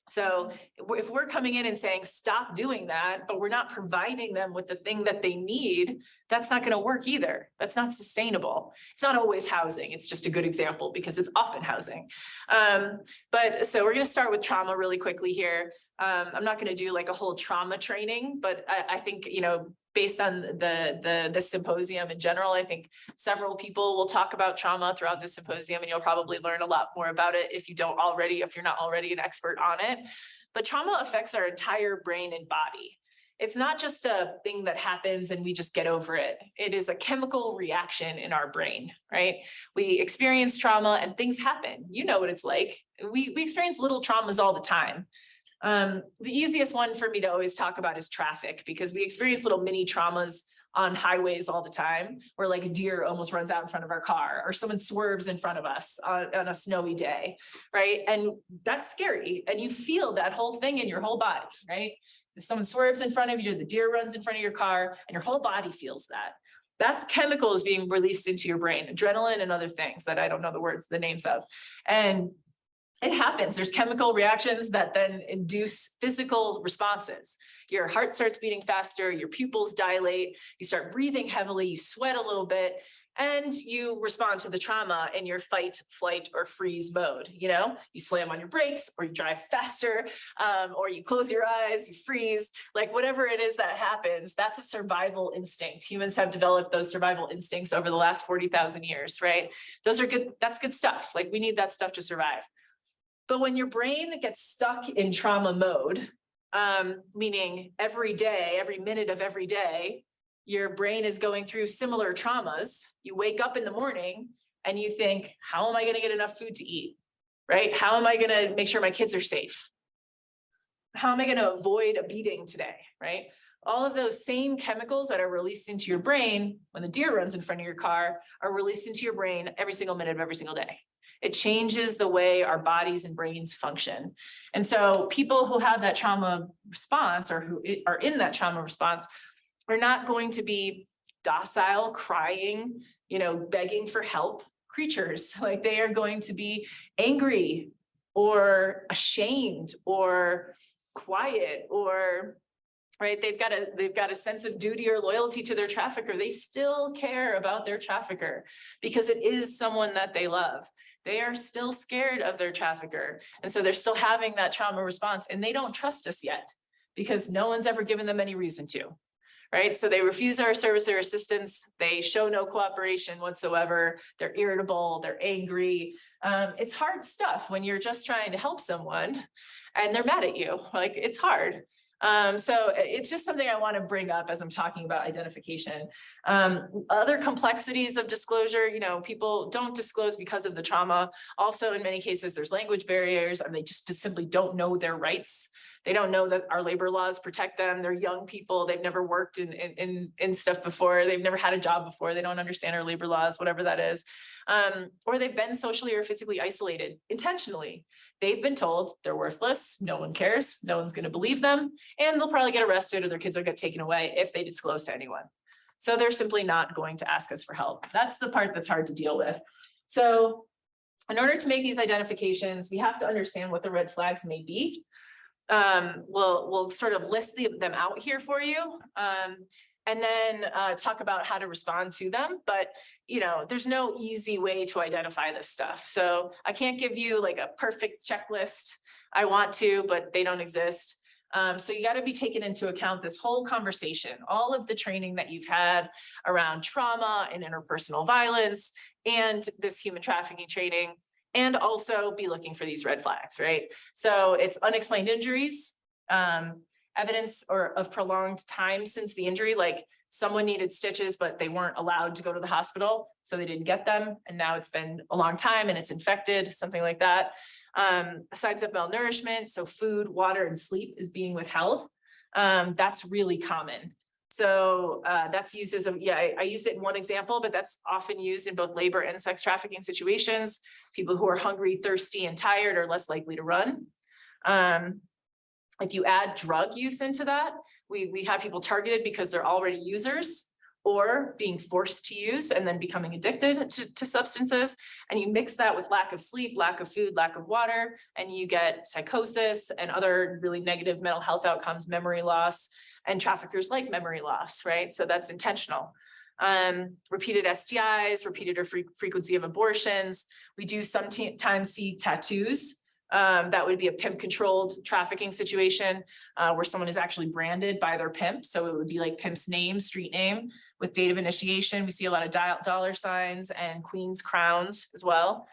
Speaker 1: So if we're coming in and saying, stop doing that, but we're not providing them with the thing that they need, that's not going to work either. That's not sustainable. It's not always housing. It's just a good example because it's often housing. But so we're going to start with trauma really quickly here. I'm not going to do like a whole trauma training, but I think, you know, based on the symposium in general, I think several people will talk about trauma throughout the symposium, and you'll probably learn a lot more about it if you're not already an expert on it. But trauma affects our entire brain and body. It's not just a thing that happens and we just get over it. It is a chemical reaction in our brain, right? We experience trauma and things happen. You know what it's like. We experience little traumas all the time. The easiest one for me to always talk about is traffic, because we experience little mini traumas on highways all the time, where like a deer almost runs out in front of our car, or someone swerves in front of us on a snowy day, right? And that's scary. And you feel that whole thing in your whole body, right? If someone swerves in front of you, the deer runs in front of your car, and your whole body feels that. That's chemicals being released into your brain, adrenaline and other things that I don't know the names of. And it happens. There's chemical reactions that then induce physical responses. Your heart starts beating faster, your pupils dilate, you start breathing heavily, you sweat a little bit, and you respond to the trauma in your fight, flight, or freeze mode. You know, you slam on your brakes, or you drive faster, or you close your eyes, you freeze, like whatever it is that happens, that's a survival instinct. Humans have developed those survival instincts over the last 40,000 years, right? Those are good, that's good stuff. Like we need that stuff to survive. But when your brain gets stuck in trauma mode, meaning every day, every minute of every day, your brain is going through similar traumas. You wake up in the morning and you think, how am I going to get enough food to eat, right? How am I going to make sure my kids are safe? How am I going to avoid a beating today, right? All of those same chemicals that are released into your brain when the deer runs in front of your car are released into your brain every single minute of every single day. It changes the way our bodies and brains function. And so people who have that trauma response, or who are in that trauma response, are not going to be docile, crying, you know, begging for help creatures. Like they are going to be angry or ashamed or quiet, or right, they've got a sense of duty or loyalty to their trafficker. They still care about their trafficker because it is someone that they love. They are still scared of their trafficker. And so they're still having that trauma response, and they don't trust us yet because no one's ever given them any reason to, right? So they refuse our service or assistance. They show no cooperation whatsoever. They're irritable, they're angry. It's hard stuff when you're just trying to help someone and they're mad at you. Like it's hard. So it's just something I want to bring up as I'm talking about identification. Other complexities of disclosure, you know, people don't disclose because of the trauma. Also, in many cases, there's language barriers, and they just simply don't know their rights. They don't know that our labor laws protect them. They're young people. They've never worked in stuff before. They've never had a job before. They don't understand our labor laws, whatever that is. Or they've been socially or physically isolated intentionally. They've been told they're worthless. No one cares. No one's going to believe them. And they'll probably get arrested, or their kids will get taken away if they disclose to anyone. So they're simply not going to ask us for help. That's the part that's hard to deal with. So in order to make these identifications, we have to understand what the red flags may be. We'll sort of list them out here for you. and then talk about how to respond to them. But, you know, there's no easy way to identify this stuff. So I can't give you like a perfect checklist. I want to, but they don't exist. So you got to be taken into account this whole conversation, all of the training that you've had around trauma and interpersonal violence and this human trafficking training, and also be looking for these red flags, right? So it's unexplained injuries, evidence of prolonged time since the injury, like someone needed stitches, but they weren't allowed to go to the hospital, so they didn't get them. And now it's been a long time and it's infected, something like that. Signs of malnourishment, so food, water, and sleep is being withheld. That's really common. So that's used as I used it in one example, but that's often used in both labor and sex trafficking situations. People who are hungry, thirsty, and tired are less likely to run. If you add drug use into that, we have people targeted because they're already users or being forced to use and then becoming addicted to substances. And you mix that with lack of sleep, lack of food, lack of water, and you get psychosis and other really negative mental health outcomes, memory loss, and traffickers like memory loss, right? So that's intentional. Repeated STIs, repeated or frequency of abortions. We do sometimes see tattoos. That would be a pimp controlled trafficking situation where someone is actually branded by their pimp. So it would be like pimp's name, street name with date of initiation. We see a lot of dollar signs and queen's crowns as well.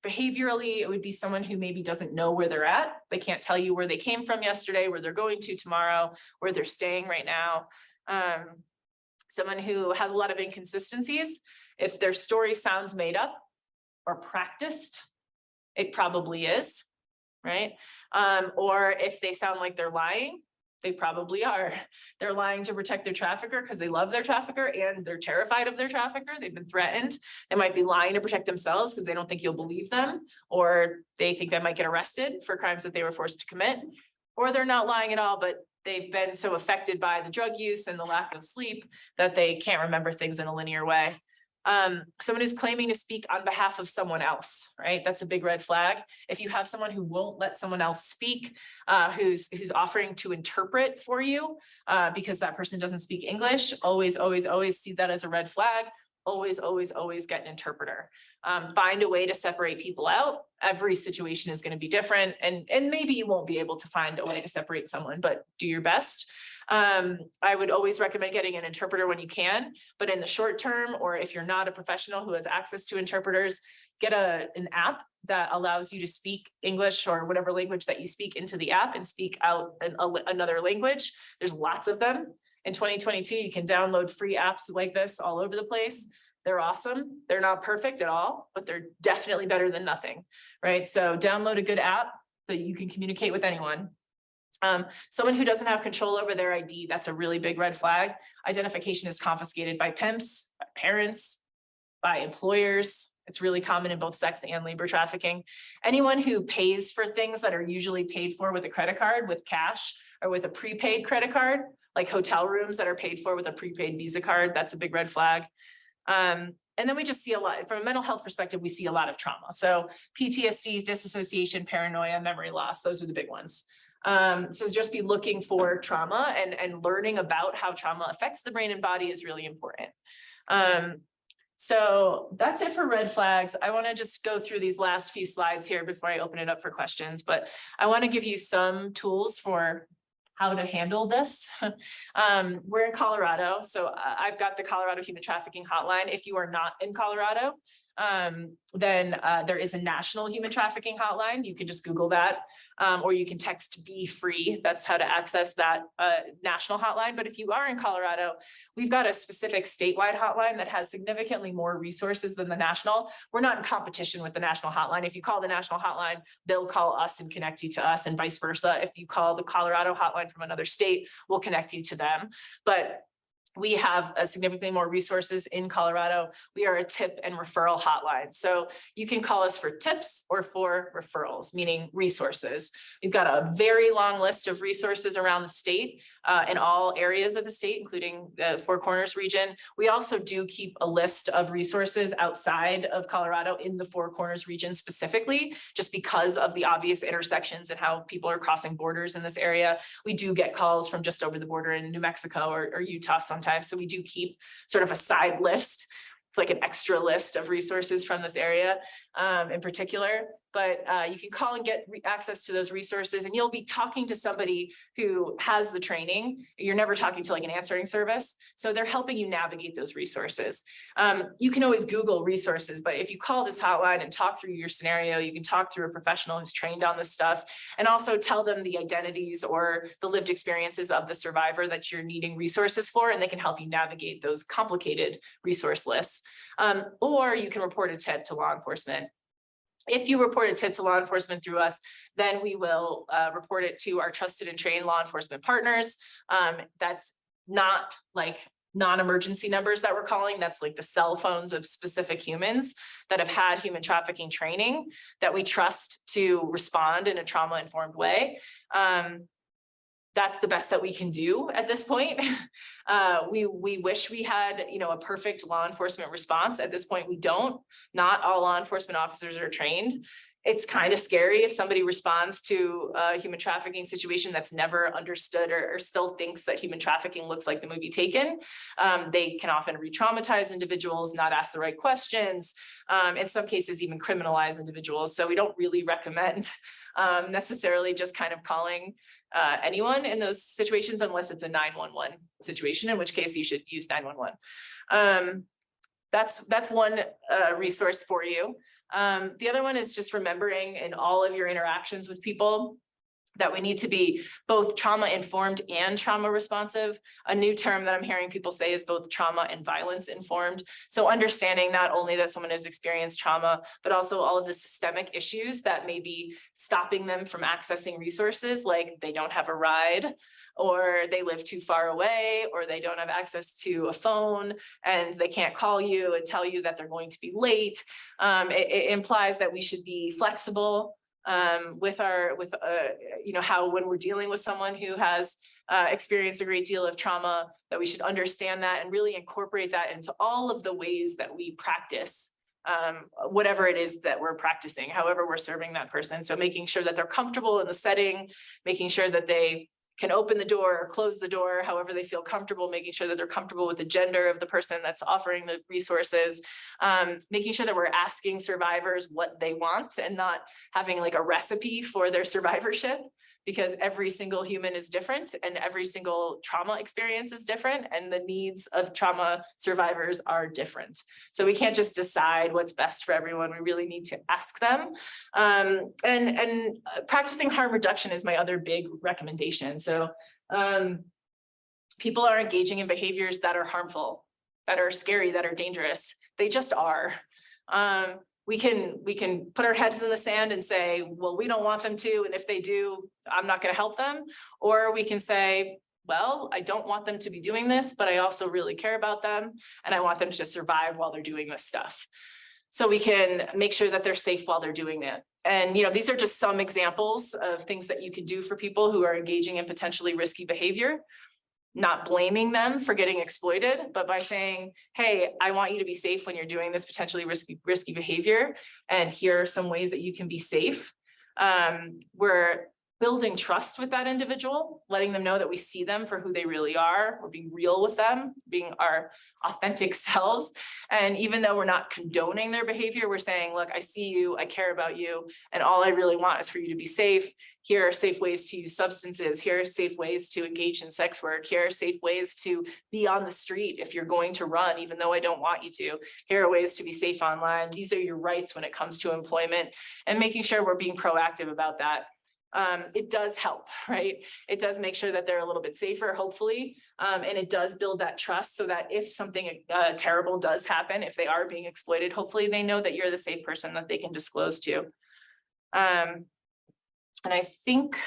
Speaker 1: Behaviorally, it would be someone who maybe doesn't know where they're at. They can't tell you where they came from yesterday, where they're going to tomorrow, where they're staying right now. Someone who has a lot of inconsistencies. If their story sounds made up or practiced, it probably is, right? Or if they sound like they're lying, they probably are. They're lying to protect their trafficker because they love their trafficker and they're terrified of their trafficker. They've been threatened. They might be lying to protect themselves because they don't think you'll believe them, or they think they might get arrested for crimes that they were forced to commit, or they're not lying at all, but they've been so affected by the drug use and the lack of sleep that they can't remember things in a linear way. Someone who's claiming to speak on behalf of someone else, right? That's a big red flag. If you have someone who won't let someone else speak, who's offering to interpret for you because that person doesn't speak English, always see that as a red flag. Always get an interpreter. Find a way to separate people out. Every situation is going to be different, and maybe you won't be able to find a way to separate someone, but do your best. I would always recommend getting an interpreter when you can, but in the short term, or if you're not a professional who has access to interpreters, get an app that allows you to speak English or whatever language that you speak into the app and speak out another language. There's lots of them. In 2022, you can download free apps like this all over the place. They're awesome. They're not perfect at all, but they're definitely better than nothing, right? So download a good app that you can communicate with anyone. Someone who doesn't have control over their ID, that's a really big red flag. Identification is confiscated by pimps, by parents, by employers. It's really common in both sex and labor trafficking. Anyone who pays for things that are usually paid for with a credit card, with cash, or with a prepaid credit card, like hotel rooms that are paid for with a prepaid Visa card, that's a big red flag. And then we just see a lot, from a mental health perspective, we see a lot of trauma. So PTSD, disassociation, paranoia, memory loss, those are the big ones. So just be looking for trauma and learning about how trauma affects the brain and body is really important. So that's it for red flags. I want to just go through these last few slides here before I open it up for questions, but I want to give you some tools for how to handle this. We're in Colorado, so I've got the Colorado Human Trafficking Hotline. If you are not in Colorado, then there is a national human trafficking hotline. You can just Google that, or you can text Be Free. That's how to access that national hotline. But if you are in Colorado, we've got a specific statewide hotline that has significantly more resources than the national. We're not in competition with the national hotline. If you call the national hotline, they'll call us and connect you to us, and vice versa. If you call the Colorado hotline from another state, we'll connect you to them. But we have significantly more resources in Colorado. We are a tip and referral hotline. So you can call us for tips or for referrals, meaning resources. We've got a very long list of resources around the state, in all areas of the state, including the Four Corners region. We also do keep a list of resources outside of Colorado in the Four Corners region specifically, just because of the obvious intersections and how people are crossing borders in this area. We do get calls from just over the border in New Mexico or Utah sometimes. So we do keep sort of a side list. It's like an extra list of resources from this area in particular. But you can call and get access to those resources, and you'll be talking to somebody who has the training. You're never talking to like an answering service. So they're helping you navigate those resources. You can always Google resources, but if you call this hotline and talk through your scenario, you can talk through a professional who's trained on this stuff, and also tell them the identities or the lived experiences of the survivor that you're needing resources for, and they can help you navigate those complicated resource lists. Or you can report a tip to law enforcement. If you report a tip to law enforcement through us, then we will report it to our trusted and trained law enforcement partners. That's not like non-emergency numbers that we're calling. That's like the cell phones of specific humans that have had human trafficking training that we trust to respond in a trauma-informed way. That's the best that we can do at this point. We wish we had, a perfect law enforcement response. At this point, we don't. Not all law enforcement officers are trained. It's kind of scary if somebody responds to a human trafficking situation that's never understood or still thinks that human trafficking looks like the movie Taken. They can often re-traumatize individuals, not ask the right questions, in some cases even criminalize individuals. So we don't really recommend necessarily just kind of calling anyone in those situations, unless it's a 911 situation, in which case you should use 911. That's one resource for you. The other one is just remembering in all of your interactions with people that we need to be both trauma informed and trauma responsive. A new term that I'm hearing people say is both trauma and violence informed. So understanding not only that someone has experienced trauma, but also all of the systemic issues that may be stopping them from accessing resources, like they don't have a ride, or they live too far away, or they don't have access to a phone and they can't call you and tell you that they're going to be late. It implies that we should be flexible with how when we're dealing with someone who has experienced a great deal of trauma, that we should understand that and really incorporate that into all of the ways that we practice whatever it is that we're practicing, however we're serving that person. So making sure that they're comfortable in the setting, making sure that they can open the door or close the door, however they feel comfortable, making sure that they're comfortable with the gender of the person that's offering the resources, making sure that we're asking survivors what they want and not having like a recipe for their survivorship, because every single human is different and every single trauma experience is different and the needs of trauma survivors are different. So we can't just decide what's best for everyone. We really need to ask them. And practicing harm reduction is my other big recommendation. So people are engaging in behaviors that are harmful, that are scary, that are dangerous. They just are. We can put our heads in the sand and say, well, we don't want them to, and if they do, I'm not going to help them. Or we can say, well, I don't want them to be doing this, but I also really care about them, and I want them to survive while they're doing this stuff. So we can make sure that they're safe while they're doing it. And these are just some examples of things that you can do for people who are engaging in potentially risky behavior. Not blaming them for getting exploited, but by saying, hey, I want you to be safe when you're doing this potentially risky behavior. And here are some ways that you can be safe. We're building trust with that individual, letting them know that we see them for who they really are. We're being real with them, being our authentic selves. And even though we're not condoning their behavior, we're saying, look, I see you, I care about you, and all I really want is for you to be safe. Here are safe ways to use substances. Here are safe ways to engage in sex work. Here are safe ways to be on the street if you're going to run, even though I don't want you to. Here are ways to be safe online. These are your rights when it comes to employment, and making sure we're being proactive about that. It does help, right? It does make sure that they're a little bit safer, hopefully. And it does build that trust so that if something terrible does happen, if they are being exploited, hopefully they know that you're the safe person that they can disclose to. And I think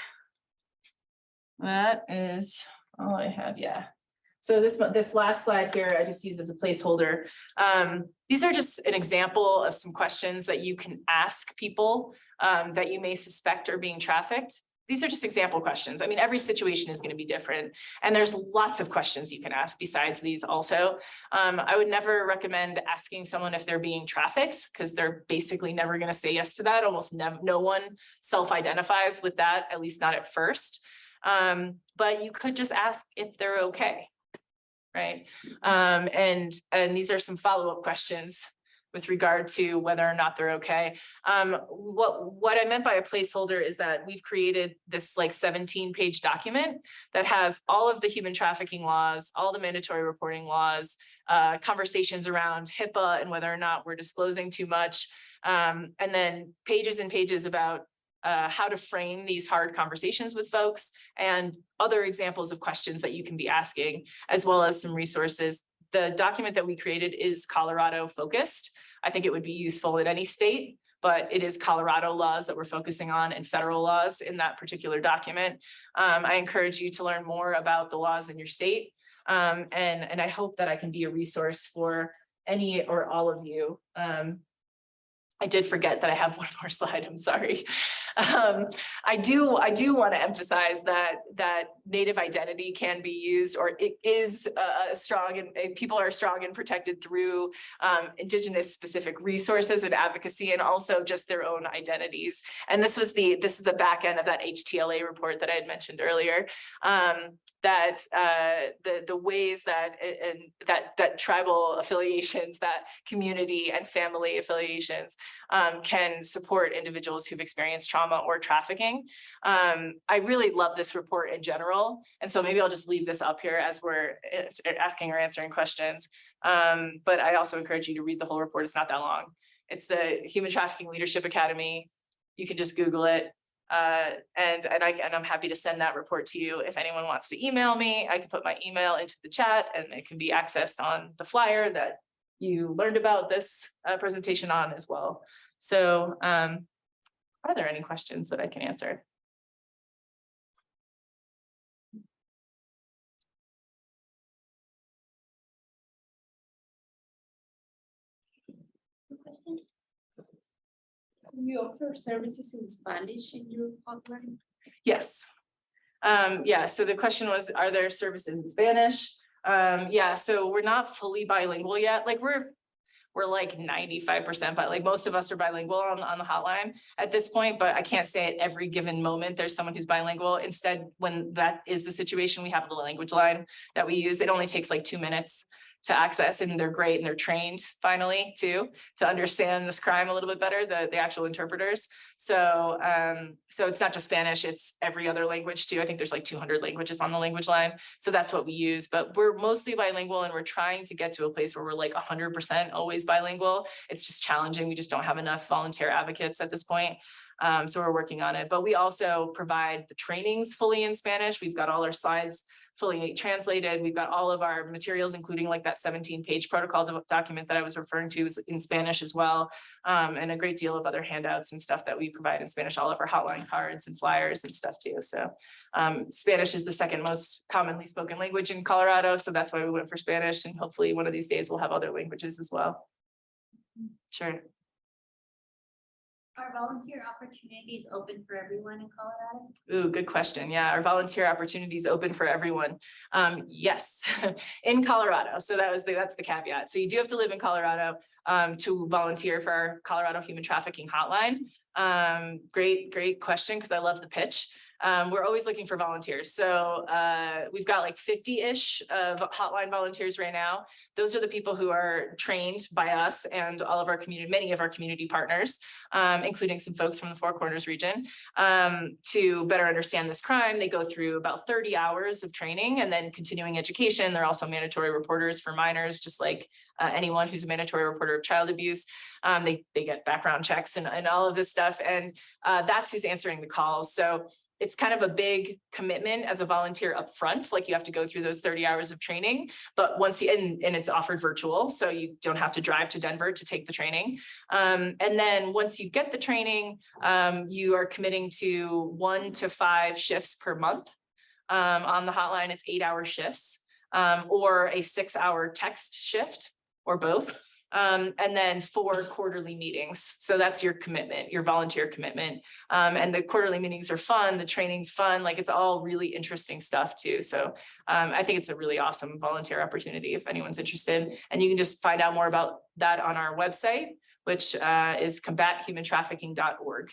Speaker 1: that is all I have. Yeah. So this last slide here, I just use as a placeholder. These are just an example of some questions that you can ask people that you may suspect are being trafficked. These are just example questions. I mean, every situation is going to be different, and there's lots of questions you can ask besides these also. I would never recommend asking someone if they're being trafficked, because they're basically never going to say yes to that. Almost no one self-identifies with that, at least not at first. But you could just ask if they're okay, right? And these are some follow-up questions with regard to whether or not they're okay. What I meant by a placeholder is that we've created this like 17-page document that has all of the human trafficking laws, all the mandatory reporting laws, conversations around HIPAA and whether or not we're disclosing too much, and then pages and pages about how to frame these hard conversations with folks and other examples of questions that you can be asking, as well as some resources. The document that we created is Colorado focused. I think it would be useful in any state, but it is Colorado laws that we're focusing on and federal laws in that particular document. I encourage you to learn more about the laws in your state. And I hope that I can be a resource for any or all of you. I did forget that I have one more slide. I'm sorry. I do want to emphasize that Native identity can be used, or it is strong, and people are strong and protected through Indigenous specific resources and advocacy, and also just their own identities. And this is the back end of that HTLA report that I had mentioned earlier. That the ways that that tribal affiliations, that community and family affiliations can support individuals who've experienced trauma or trafficking. I really love this report in general, and so maybe I'll just leave this up here as we're asking or answering questions. But I also encourage you to read the whole report. It's not that long. It's the Human Trafficking Leadership Academy. You can just Google it. And I'm happy to send that report to you. If anyone wants to email me, I can put my email into the chat, and it can be accessed on the flyer that you learned about this presentation on as well. So are there any questions that I can answer?
Speaker 9: You offer services in Spanish in your hotline?
Speaker 1: Yes. Yeah, so the question was, are there services in Spanish? Yeah, so we're not fully bilingual yet. Like we're like 95%, but like most of us are bilingual on the hotline at this point, but I can't say at every given moment there's someone who's bilingual. Instead, when that is the situation, we have the language line that we use. It only takes like 2 minutes to access, and they're great, and they're trained finally too to understand this crime a little bit better, the actual interpreters. So so it's not just Spanish, it's every other language too. I think there's like 200 languages on the language line, so that's what we use. But we're mostly bilingual, and we're trying to get to a place where we're like 100% always bilingual. It's just challenging. We just don't have enough volunteer advocates at this point. So we're working on it, but we also provide the trainings fully in Spanish. We've got all our slides fully translated. We've got all of our materials, including like that 17-page protocol document that I was referring to, is in Spanish as well. And a great deal of other handouts and stuff that we provide in Spanish, all of our hotline cards and flyers and stuff too. So Spanish is the second most commonly spoken language in Colorado. So that's why we went for Spanish, and hopefully one of these days we'll have other languages as well. Sure.
Speaker 9: Are volunteer opportunities open for everyone in Colorado?
Speaker 1: Ooh, good question. Yeah, our volunteer opportunities open for everyone. Yes, in Colorado. So that's the caveat. So you do have to live in Colorado to volunteer for our Colorado Human Trafficking Hotline. Great question, because I love the pitch. We're always looking for volunteers. So we've got like 50-ish of hotline volunteers right now. Those are the people who are trained by us and all of our community, many of our community partners, including some folks from the Four Corners region, to better understand this crime. They go through about 30 hours of training and then continuing education. They're also mandatory reporters for minors, just like anyone who's a mandatory reporter of child abuse. They get background checks and all of this stuff. And that's who's answering the calls. So it's kind of a big commitment as a volunteer up front. Like you have to go through those 30 hours of training, but once you, and it's offered virtual, so you don't have to drive to Denver to take the training. And then once you get the training, you are committing to 1 to 5 shifts per month. On the hotline, it's 8-hour shifts. or a 6-hour text shift, or both. And then 4 quarterly meetings. So that's your commitment, your volunteer commitment. And the quarterly meetings are fun, the training's fun, like it's all really interesting stuff too. So I think it's a really awesome volunteer opportunity if anyone's interested. And you can just find out more about that on our website, which is combathumantrafficking.org.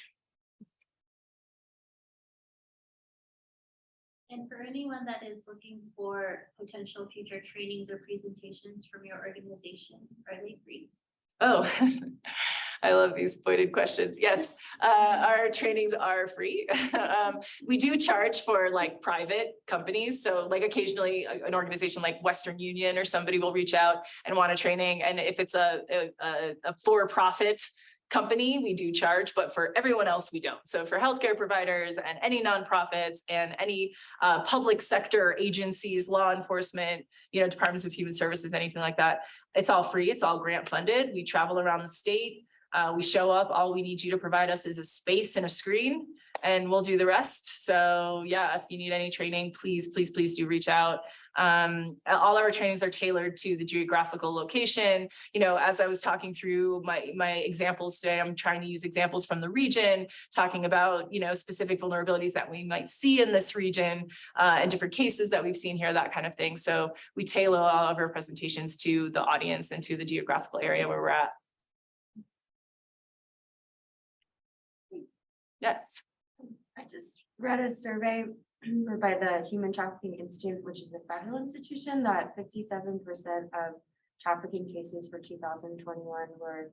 Speaker 9: And for anyone that is looking for potential future trainings or presentations from your organization, are they free?
Speaker 1: Oh, I love these pointed questions. Yes, our trainings are free. We do charge for like private companies. So like occasionally an organization like Western Union or somebody will reach out and want a training. And if it's a for-profit company, we do charge, but for everyone else, we don't. So for healthcare providers and any nonprofits and any public sector agencies, law enforcement, departments of human services, anything like that, it's all free. It's all grant funded. We travel around the state. We show up. All we need you to provide us is a space and a screen, and we'll do the rest. So yeah, if you need any training, please do reach out. All our trainings are tailored to the geographical location. As I was talking through my examples today, I'm trying to use examples from the region, talking about, specific vulnerabilities that we might see in this region, and different cases that we've seen here, that kind of thing. So we tailor all of our presentations to the audience and to the geographical area where we're at. Yes.
Speaker 10: I just read a survey by the Human Trafficking Institute, which is a federal institution, that 57% of trafficking cases for 2021 were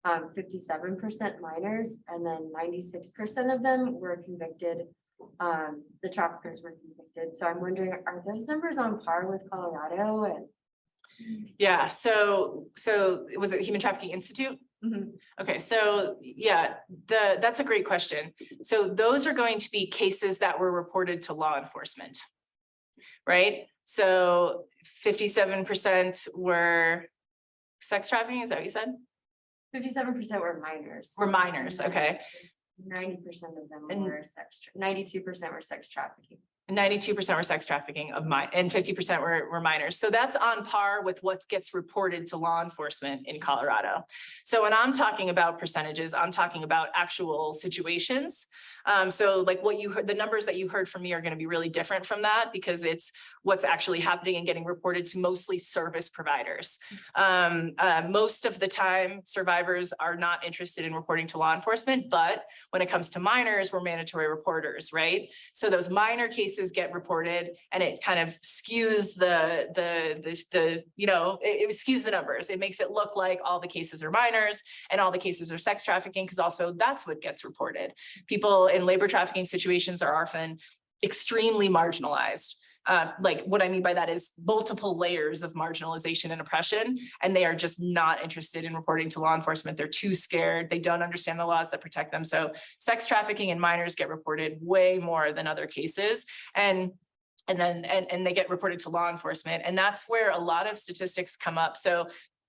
Speaker 10: 57% minors, and then 96% of them were convicted. The traffickers were convicted. So I'm wondering, are those numbers on par with Colorado? And
Speaker 1: yeah, so was it Human Trafficking Institute?
Speaker 10: mm-hmm.
Speaker 1: Okay, so yeah, that's a great question. So those are going to be cases that were reported to law enforcement, right? So 57% were sex trafficking, is that what you said?
Speaker 10: 57% were minors.
Speaker 1: Were minors, okay.
Speaker 10: 90% of them were 92% were sex trafficking.
Speaker 1: 92% were sex trafficking and 50% were minors. So that's on par with what gets reported to law enforcement in Colorado. So when I'm talking about percentages, I'm talking about actual situations. So like what you heard, the numbers that you heard from me are going to be really different from that, because it's what's actually happening and getting reported to mostly service providers. Most of the time, survivors are not interested in reporting to law enforcement, but when it comes to minors, we're mandatory reporters, right? So those minor cases get reported, and it kind of skews it skews the numbers. It makes it look like all the cases are minors and all the cases are sex trafficking, because also that's what gets reported. People in labor trafficking situations are often extremely marginalized. Like what I mean by that is multiple layers of marginalization and oppression, and they are just not interested in reporting to law enforcement. They're too scared. They don't understand the laws that protect them. So sex trafficking and minors get reported way more than other cases. And they get reported to law enforcement. And that's where a lot of statistics come up. So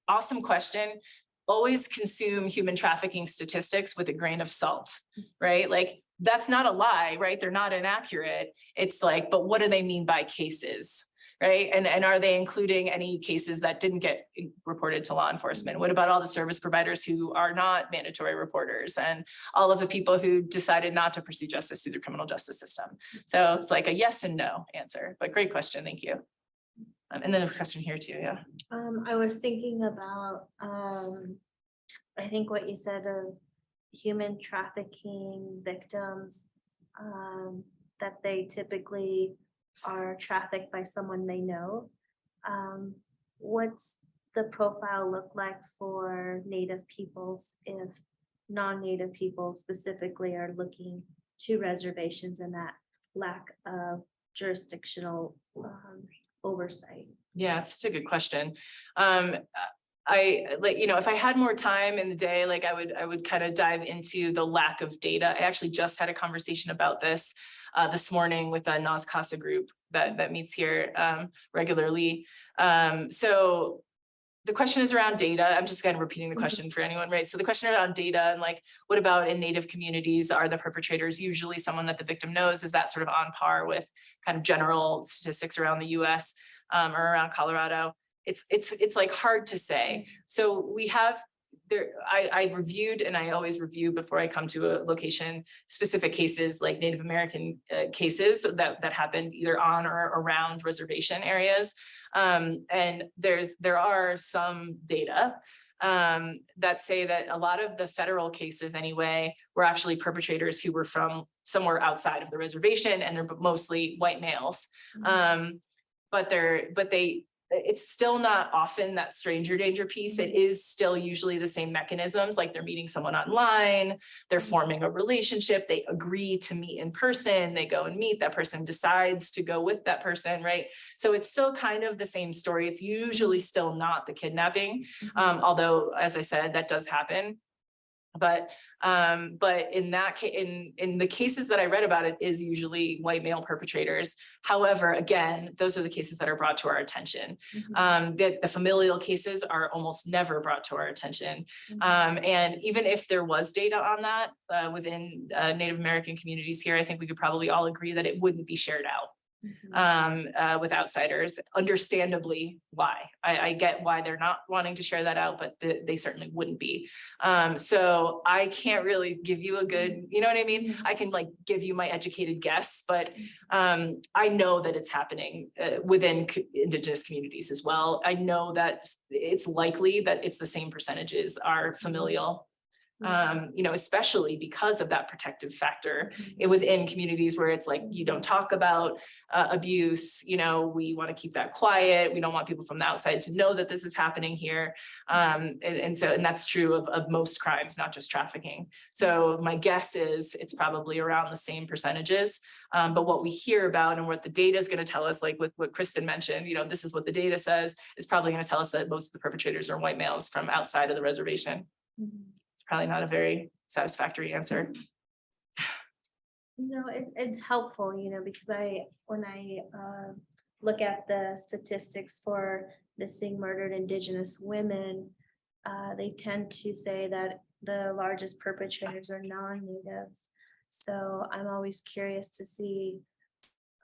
Speaker 1: awesome question. Always consume human trafficking statistics with a grain of salt, right? Like, that's not a lie, right? They're not inaccurate. It's like, but what do they mean by cases, right? And are they including any cases that didn't get reported to law enforcement? What about all the service providers who are not mandatory reporters, and all of the people who decided not to pursue justice through the criminal justice system? So it's like a yes and no answer, but great question, thank you. And then a question here too, yeah.
Speaker 9: I was thinking about, I think what you said of human trafficking victims, that they typically are trafficked by someone they know. What's the profile look like for Native peoples if non-Native people specifically are looking to reservations and that lack of jurisdictional oversight?
Speaker 1: Yeah, it's such a good question. If I had more time in the day, like I would kind of dive into the lack of data. I actually just had a conversation about this this morning with a Nas Casa group that meets here regularly. So the question is around data. I'm just kind of repeating the question for anyone, right? So the question around data and like, what about in Native communities? Are the perpetrators usually someone that the victim knows? Is that sort of on par with kind of general statistics around the US or around Colorado. It's like hard to say. So we have there, I reviewed, and I always review before I come to a location, specific cases like Native American cases that happened either on or around reservation areas. And there are some data that say that a lot of the federal cases anyway were actually perpetrators who were from somewhere outside of the reservation, and they're mostly white males. It's still not often that stranger danger piece. It is still usually the same mechanisms, like they're meeting someone online, they're forming a relationship, they agree to meet in person, they go and meet, that person decides to go with that person, right? So it's still kind of the same story. It's usually still not the kidnapping, although, as I said, that does happen. But in that case, in the cases that I read about, it is usually white male perpetrators. However, again, those are the cases that are brought to our attention. The familial cases are almost never brought to our attention. And even if there was data on that within Native American communities here, I think we could probably all agree that it wouldn't be shared out. With outsiders, understandably why. I get why they're not wanting to share that out, but they certainly wouldn't be. So I can't really give you a good, you know what I mean? I can like give you my educated guess, but I know that it's happening within Indigenous communities as well. I know that it's likely that it's the same percentages are familial. You know, especially because of that protective factor within communities where it's like, you don't talk about abuse, you know, we want to keep that quiet. We don't want people from the outside to know that this is happening here. And that's true of most crimes, not just trafficking. So my guess is it's probably around the same percentages. But what we hear about and what the data is going to tell us, like with what Kristen mentioned, you know, this is what the data says, is probably going to tell us that most of the perpetrators are white males from outside of the reservation. It's probably not a very satisfactory answer.
Speaker 9: No, it's helpful, you know, because when I look at the statistics for missing murdered Indigenous women, they tend to say that the largest perpetrators are non-natives. So I'm always curious to see,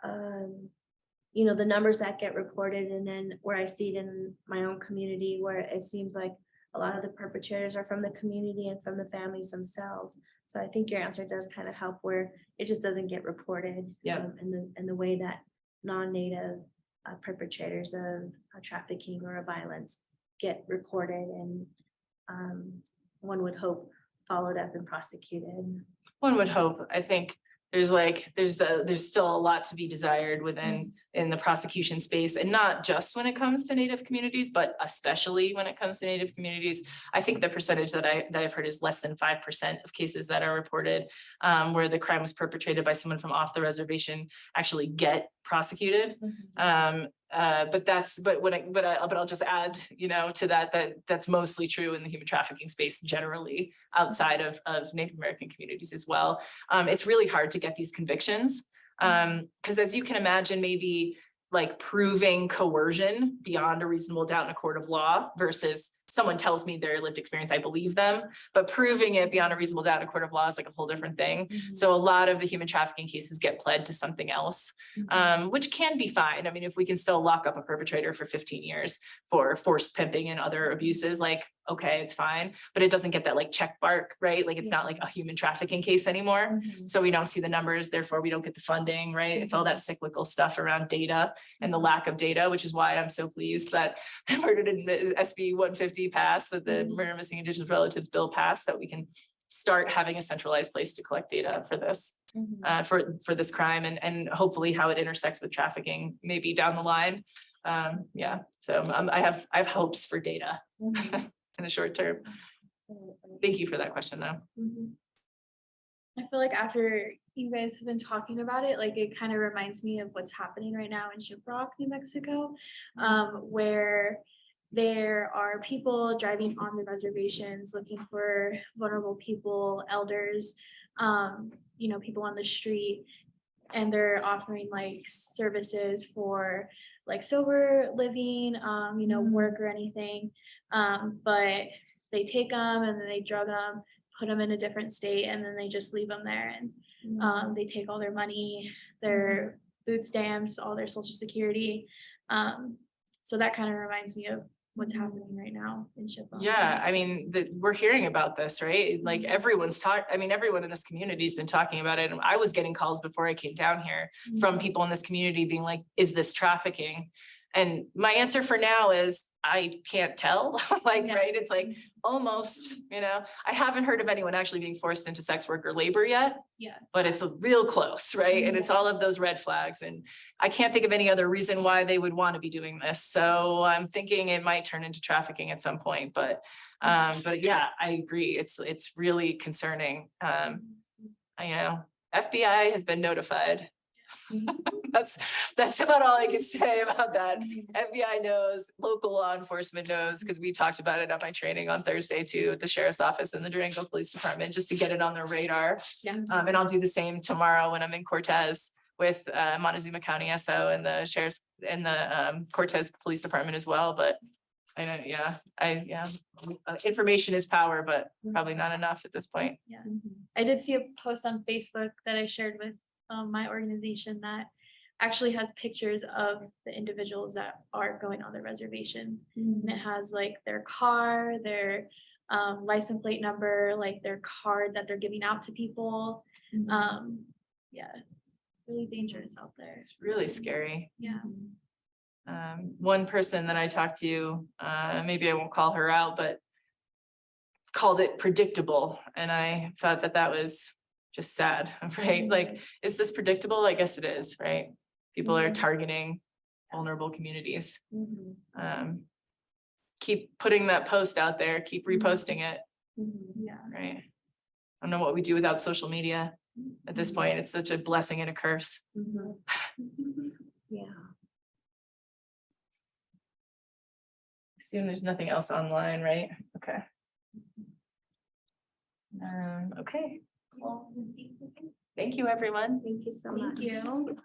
Speaker 9: you know, the numbers that get reported, and then where I see it in my own community, where it seems like a lot of the perpetrators are from the community and from the families themselves. So I think your answer does kind of help, where it just doesn't get reported in the way that non-native perpetrators of trafficking or violence get recorded and one would hope followed up and prosecuted.
Speaker 1: One would hope. I think there's still a lot to be desired within in the prosecution space, and not just when it comes to Native communities, but especially when it comes to Native communities. I think the percentage that I've heard is less than 5% of cases that are reported where the crime was perpetrated by someone from off the reservation actually get prosecuted. But I'll just add, you know, to that's mostly true in the human trafficking space generally outside of Native American communities as well. It's really hard to get these convictions because, as you can imagine, maybe like proving coercion beyond a reasonable doubt in a court of law versus someone tells me their lived experience, I believe them, but proving it beyond a reasonable doubt in a court of law is like a whole different thing. So a lot of the human trafficking cases get pled to something else, which can be fine. I mean, if we can still lock up a perpetrator for 15 years for forced pimping and other abuses, like, okay, it's fine, but it doesn't get that like check mark, right? Like it's not like a human trafficking case anymore. So we don't see the numbers, therefore we don't get the funding, right? It's all that cyclical stuff around data and the lack of data, which is why I'm so pleased that the Murdered in SB 150 passed, that the Murder Missing Indigenous Relatives Bill passed, that we can start having a centralized place to collect data for this, for this crime, and hopefully how it intersects with trafficking maybe down the line. Yeah, so I have hopes for data in the short term. Thank you for that question though.
Speaker 11: I feel like after you guys have been talking about it, like it kind of reminds me of what's happening right now in Shiprock, New Mexico, where there are people driving on the reservations looking for vulnerable people, elders, you know, people on the street, and they're offering like services for like sober living, you know, work or anything. But they take them and then they drug them, put them in a different state, and then they just leave them there, and they take all their money, their food stamps, all their social security. So that kind of reminds me of what's happening right now in Shiprock.
Speaker 1: Yeah, I mean, we're hearing about this, right? Like everyone's everyone in this community has been talking about it. And I was getting calls before I came down here from people in this community being like, is this trafficking? And my answer for now is I can't tell. Like, right? It's like almost, I haven't heard of anyone actually being forced into sex work or labor yet.
Speaker 11: Yeah.
Speaker 1: But it's real close, right? And it's all of those red flags. And I can't think of any other reason why they would want to be doing this. So I'm thinking it might turn into trafficking at some point. But yeah, I agree. It's really concerning. FBI has been notified. That's about all I can say about that. FBI knows, local law enforcement knows, because we talked about it at my training on Thursday too, at the sheriff's office and the Durango Police Department, just to get it on their radar.
Speaker 11: Yeah.
Speaker 1: And I'll do the same tomorrow when I'm in Cortez with Montezuma County SO and the sheriff's and the Cortez Police Department as well. But I know, information is power, but probably not enough at this point.
Speaker 11: Yeah. I did see a post on Facebook that I shared with my organization that actually has pictures of the individuals that are going on the reservation. And it has like their car, their license plate number, like their card that they're giving out to people. Yeah, really dangerous out there.
Speaker 1: It's really scary.
Speaker 11: Yeah.
Speaker 1: One person that I talked to, maybe I won't call her out, but called it predictable. And I thought that was just sad, right? Like, is this predictable? I guess it is, right? People are targeting vulnerable communities. Keep putting that post out there, keep reposting it,
Speaker 11: Yeah.
Speaker 1: right? I don't know what we do without social media at this point. It's such a blessing and a curse.
Speaker 9: Yeah.
Speaker 1: Assume there's nothing else online, right? Okay. Okay. Well, thank you, everyone.
Speaker 9: Thank you so much.
Speaker 11: Thank you.